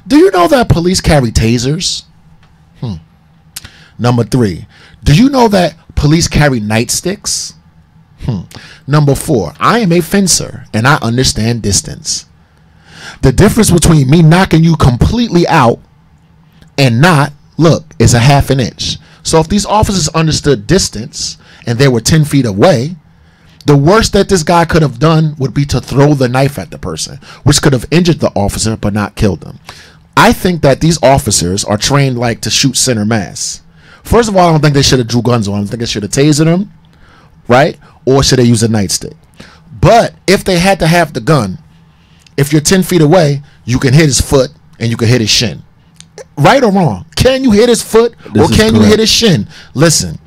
do you know that police carry tasers? Number three, do you know that police carry nightsticks? Number four, I am a fencer and I understand distance. The difference between me knocking you completely out and not, look, is a half an inch. So if these officers understood distance and they were 10 feet away, the worst that this guy could have done would be to throw the knife at the person, which could have injured the officer but not killed them. I think that these officers are trained like to shoot center mass. First of all, I don't think they should have drew guns on him. I think they should have tasered him, right? Or should they use a nightstick? But if they had to have the gun, if you're 10 feet away, you can hit his foot and you can hit his shin. Right or wrong? Can you hit his foot or can you hit his shin? Listen,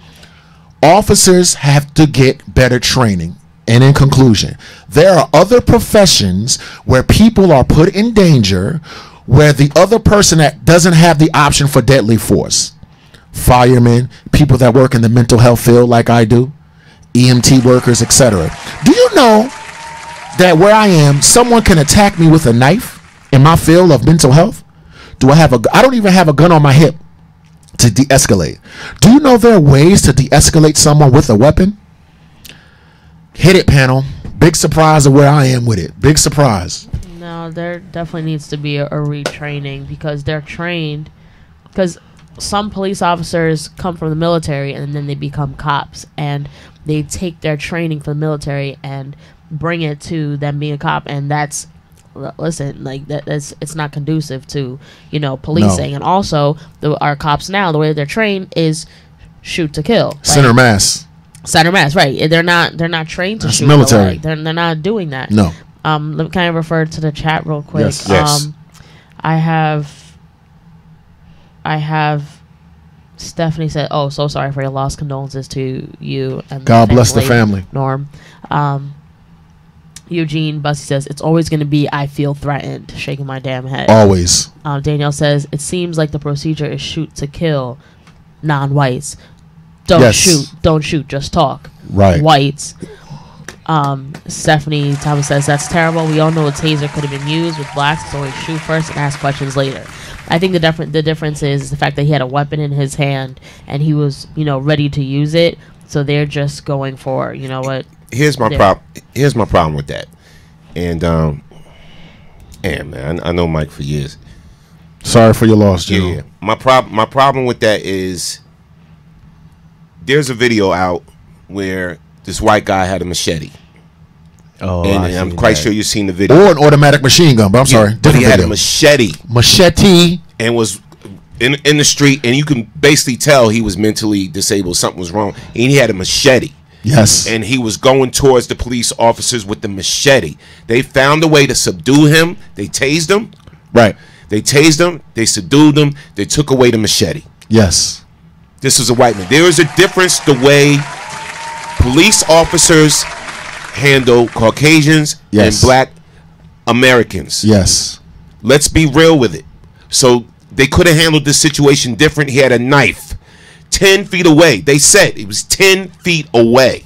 officers have to get better training. And in conclusion, there are other professions where people are put in danger where the other person that doesn't have the option for deadly force. Firemen, people that work in the mental health field like I do, EMT workers, etc. Do you know that where I am, someone can attack me with a knife in my field of mental health? I don't even have a gun on my hip to de-escalate. Do you know there are ways to de-escalate someone with a weapon? Hit it, panel. Big surprise of where I am with it. Big surprise. No, there definitely needs to be a retraining because they're trained. Because some police officers come from the military and then they become cops and they take their training from the military and bring it to them being a cop, and that's, listen, like that's it's not conducive to, you know, policing. No. And also our cops now, the way they're trained is shoot to kill. Right? Center mass, right? They're not trained to shoot. Military. They're not doing that. No. Can I refer to the chat real quick? Yes. Yes. I have Stephanie said, "Oh, so sorry for your loss. Condolences to you and God bless the family." Norm. Eugene Bussy says, "It's always going to be I feel threatened." Shaking my damn head. Always. Danielle says, "It seems like the procedure is shoot to kill non-whites. Don't shoot, just talk." Right. Whites. Stephanie Thomas says, "That's terrible. We all know a taser could have been used with blacks, so always shoot first and ask questions later." I think the difference is the fact that he had a weapon in his hand and he was, you know, ready to use it. So they're just going for, you know what? Here's my problem. Here's my problem with that. And man, I know Mike for years. Sorry for your loss, Joe. Yeah. My problem with that is there's a video out where this white guy had a machete. Oh, and I'm quite sure you've seen the video. Or an automatic machine gun, but I'm sorry. But he had a machete. Machete. And was in the street, and you can basically tell he was mentally disabled. Something was wrong. And he had a machete. Yes. And he was going towards the police officers with the machete. They found a way to subdue him. They tased him. Right. They tased him. They subdued him. They took away the machete. Yes. This is a white man. There is a difference the way police officers handle Caucasians and black Americans. Yes. Let's be real with it. So they could have handled this situation different. He had a knife 10 feet away. They said it was 10 feet away.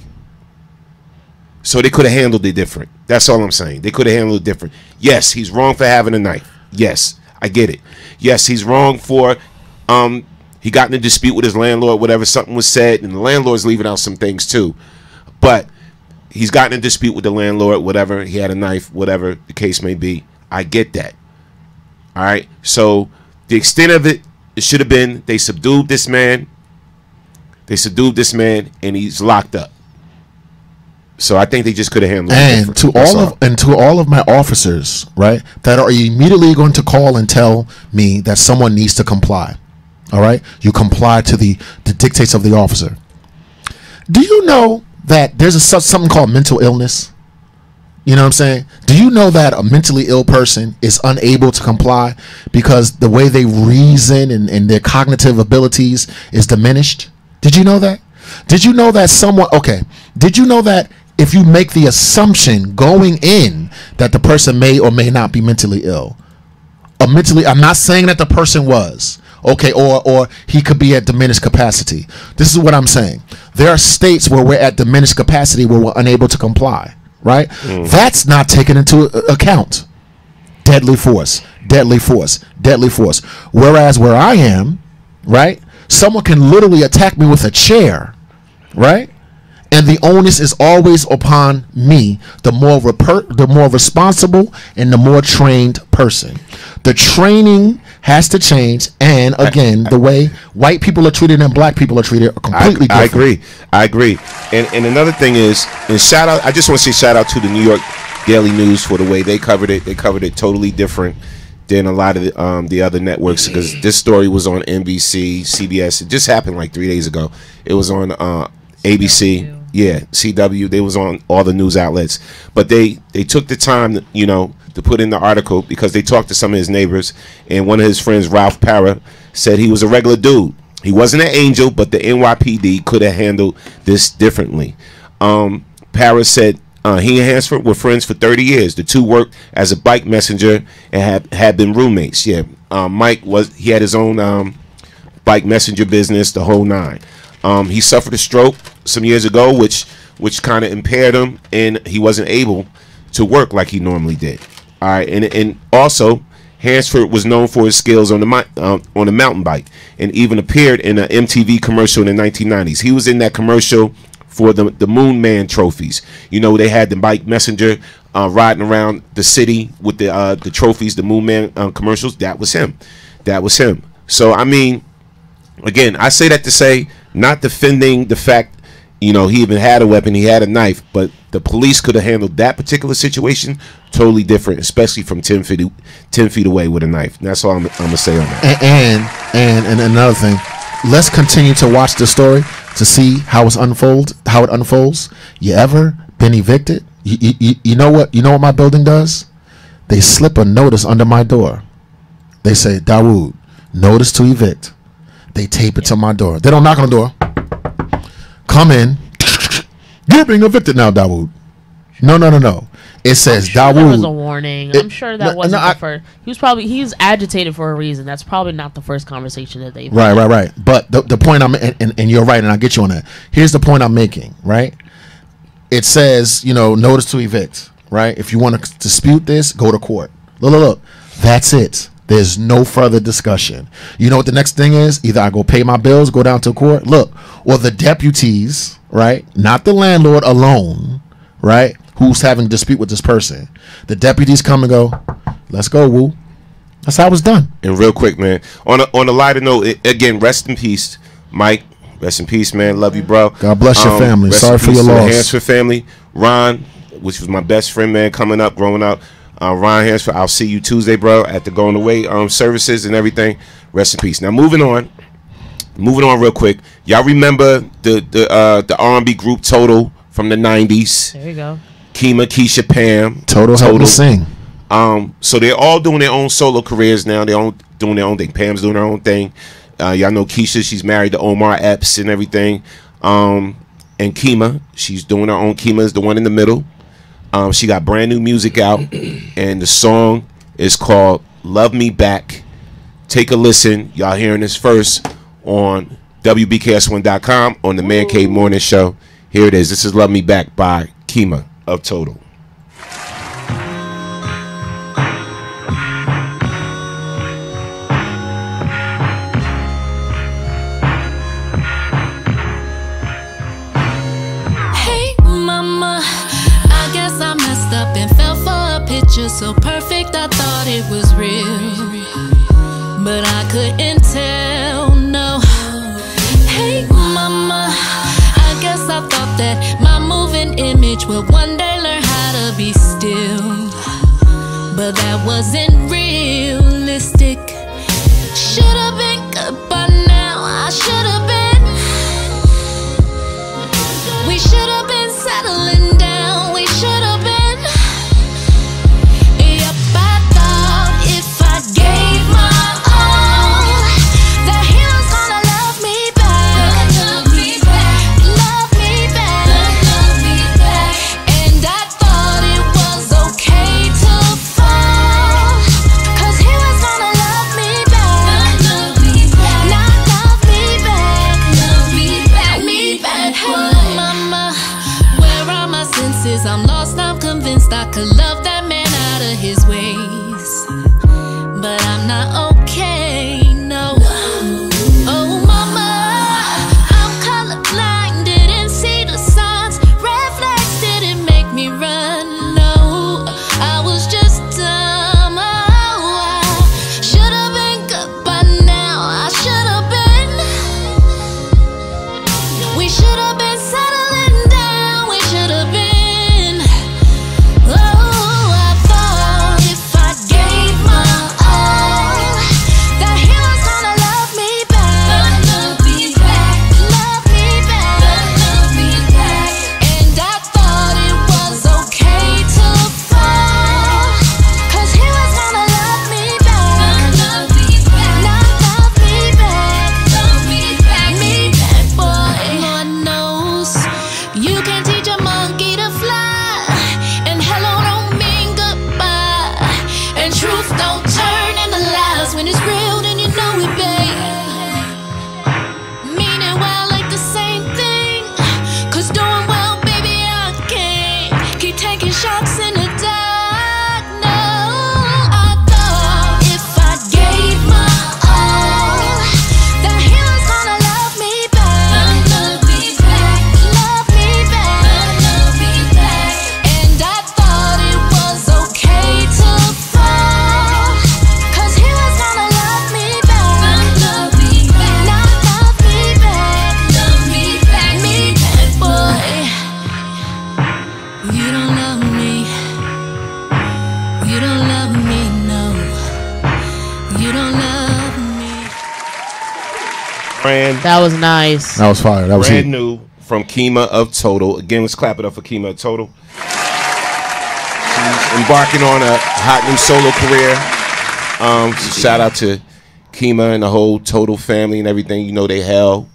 So they could have handled it different. That's all I'm saying. They could have handled it different. Yes, he's wrong for having a knife. Yes, I get it. Yes, he's wrong for he got in a dispute with his landlord, whatever, something was said, and the landlord's leaving out some things too. But he's gotten in a dispute with the landlord, whatever, he had a knife, whatever the case may be. I get that. All right. So the extent of it should have been they subdued this man. They subdued this man, and he's locked up. So I think they just could have handled it. And to all of my officers, right, that are immediately going to call and tell me that someone needs to comply. All right, you comply to the dictates of the officer. Do you know that there's something called mental illness? You know what I'm saying? Do you know that a mentally ill person is unable to comply because the way they reason and their cognitive abilities is diminished? Did you know that? Did you know that did you know that if you make the assumption going in that the person may or may not be mentally ill, I'm not saying that the person was, okay, or he could be at diminished capacity. This is what I'm saying. There are states where we're at diminished capacity where we're unable to comply, right? That's not taken into account. Deadly force, deadly force, deadly force. Whereas where I am, right, someone can literally attack me with a chair, right? And the onus is always upon me, the more responsible and the more trained person. The training has to change, and again, the way white people are treated and black people are treated are completely different. I agree. And another thing is, and I just want to say shout out to the New York Daily News for the way they covered it. They covered it totally different than a lot of the other networks, because this story was on NBC, CBS. It just happened like 3 days ago. It was on ABC. Yeah, CW. They was on all the news outlets, but they took the time, to put in the article because they talked to some of his neighbors, and one of his friends, Ralph Parra, said he was a regular dude. He wasn't an angel, but the NYPD could have handled this differently. Parra said he and Hansford were friends for 30 years. The two worked as a bike messenger and had been roommates. Yeah, Mike he had his own bike messenger business, the whole nine. He suffered a stroke some years ago, which kind of impaired him, and he wasn't able to work like he normally did. All right, and also Hansford was known for his skills on the mountain bike, and even appeared in an MTV commercial in the 1990s. He was in that commercial for the Moon Man trophies. They had the bike messenger riding around the city with the trophies, the Moon Man commercials. That was him. So I mean, again, I say that to say, not defending the fact, he even had a weapon, he had a knife, but the police could have handled that particular situation totally different, especially from 10 feet away with a knife. That's all I'm gonna say on that. And another thing, let's continue to watch the story to see how it unfolds. You ever been evicted? You know what my building does? They slip a notice under my door. They say, Dawood, notice to evict. They tape it to my door. They don't knock on the door. Come in. You're being evicted now, Dawood. No. It says Dawood. That was a warning. I'm sure that wasn't the first. He's agitated for a reason. That's probably not the first conversation that they've had. Right. But the point and you're right, and I'll get you on that. Here's the point I'm making, right? It says, notice to evict, right? If you want to dispute this, go to court. Look. That's it. There's no further discussion. You know what the next thing is? Either I go pay my bills, go down to court, or the deputies, right? Not the landlord alone, right? Who's having a dispute with this person. The deputies come and go, let's go, woo. That's how it's done. And real quick, man, on a lighter note, again, rest in peace, Mike. Rest in peace, man. Love you, bro. God bless your family. Sorry for your loss. Hansford family. Ron, which was my best friend, man, growing up. Ron Hansford, I'll see you Tuesday, bro, at the Going Away services and everything. Rest in peace. Now, moving on real quick. Y'all remember the R&B group Total from the 90s? There you go. Kima, Keisha, Pam. Total helped me sing. So they're all doing their own solo careers now. They're all doing their own thing. Pam's doing her own thing. Y'all know Keisha, she's married to Omar Epps and everything. And Kima, she's doing her own. Kima is the one in the middle. She got brand new music out, and the song is called Love Me Back. Take a listen. Y'all hearing this first on WBKS1.com on the Man Cave Morning Show. Here it is. This is Love Me Back by Kima of Total. picture so perfect I thought it was real, but I couldn't tell, no. Hey mama, I guess I thought that my moving image would one day learn how to be still, but that wasn't realistic. Should've been good by now, I should've been. We should've been settling down, we should've been. Yep, I thought if I gave my all, that he was gonna love me back. Love me back, love me back, love me back. And I thought it was okay to fall, 'cause he was gonna love me back. Love me back, not love me back. Love me back, me back. Hey mama, where are my senses? I'm lost, I'm convinced I could love that man out of his ways, but I'm not okay, no. Oh mama, I'm colorblind, didn't see the signs. Red flags didn't make me run, no. I was just dumb, oh, I should've been good by now, I should've been. We should've been settling down, we should've been. Oh, I thought if I gave my all, that he was gonna love me back. Love me back, love me back, love me back. And I thought it was okay to fall, 'cause he was gonna love me back. Love me back, not love me back. Love me back, me back, boy. Lord knows you can teach a monkey to fly, and hello don't mean goodbye, and truth don't turn into lies. When it's real, then you know it, babe. Meaning well like the same thing, 'cause doing well, baby, I can't keep taking shots in the dark, no. I thought if I gave my all, that he was gonna love me back. Love me back, love me back, love me back. And I thought it was okay to fall, 'cause he was gonna love me back. Love me back, not love me back. Love me back, me back, boy. You don't love me. You don't love me, no. You don't love me. Brand, That was nice. That was fire. That was brand heat. new from Kima of Total. Again, let's clap it up for Kima of Total. She's embarking on a hot new solo career. Shout out to Kima and the whole Total family and everything. You know, they hail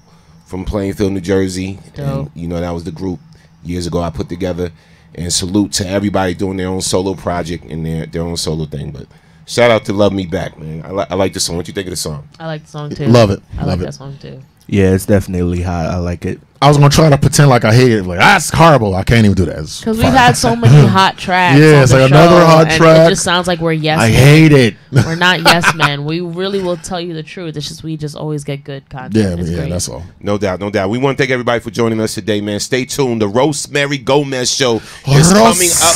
from Plainfield, New Jersey. And, you know, that was the group years ago I put together. And salute to everybody doing their own solo project and their own solo thing. But shout out to Love Me Back, man. I like the song. What you think of the song? I like the song too. Love it. I Love like it. that song too. Yeah, it's definitely hot. I like it. I was gonna try to pretend like I hate it. Like that's horrible. I can't even do that. Because we've had so many hot tracks. Yeah, on it's the like show, another hot and track. It just sounds like we're yes. I men. hate it. We're not yes men. We really will tell you the truth. It's just we just always get good content. Yeah, It's yeah, great. that's all. No doubt, no doubt. We want to thank everybody for joining us today, man. Stay tuned. The Rosemary Gomez show is coming up.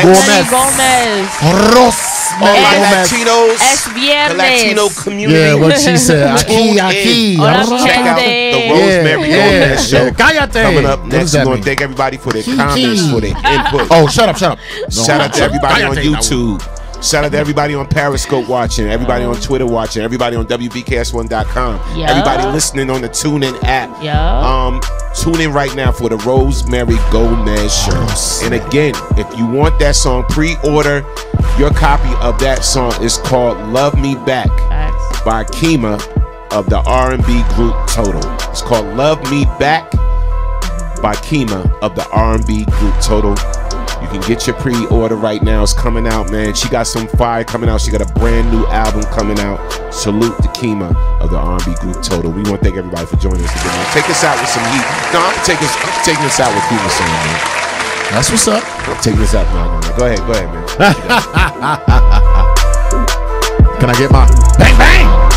Rosemary Gomez. All my Es Latinos, the viernes. Latino community. Yeah, what she said. Tune Aquí, in. aquí. Check out the Rosemary Gomez show coming up next. We want to thank everybody for their comments, for their input. Oh, shut up, shut up. Shout out to everybody on YouTube. Shout out to everybody on Periscope watching, everybody on Twitter watching, everybody on WBKS1.com, Yeah. everybody listening on the TuneIn app. Yeah. Tune in right now for the Rosemary Gomez show. And again, if you want that song, pre-order your copy of that song. It's called Love Me Back by Kima of the R&B group Total. It's called Love Me Back by Kima of the R&B group Total. You can get your pre-order right now. It's coming out, man. She got some fire coming out. She got a brand new album coming out. Salute to Kima of the R&B group Total. We want to thank everybody for joining us today, man. Take us out with some heat. No, I'm taking us out with Kima song, man. That's what's up. I'm taking us out. No. Go ahead, man. Can I get my bang bang?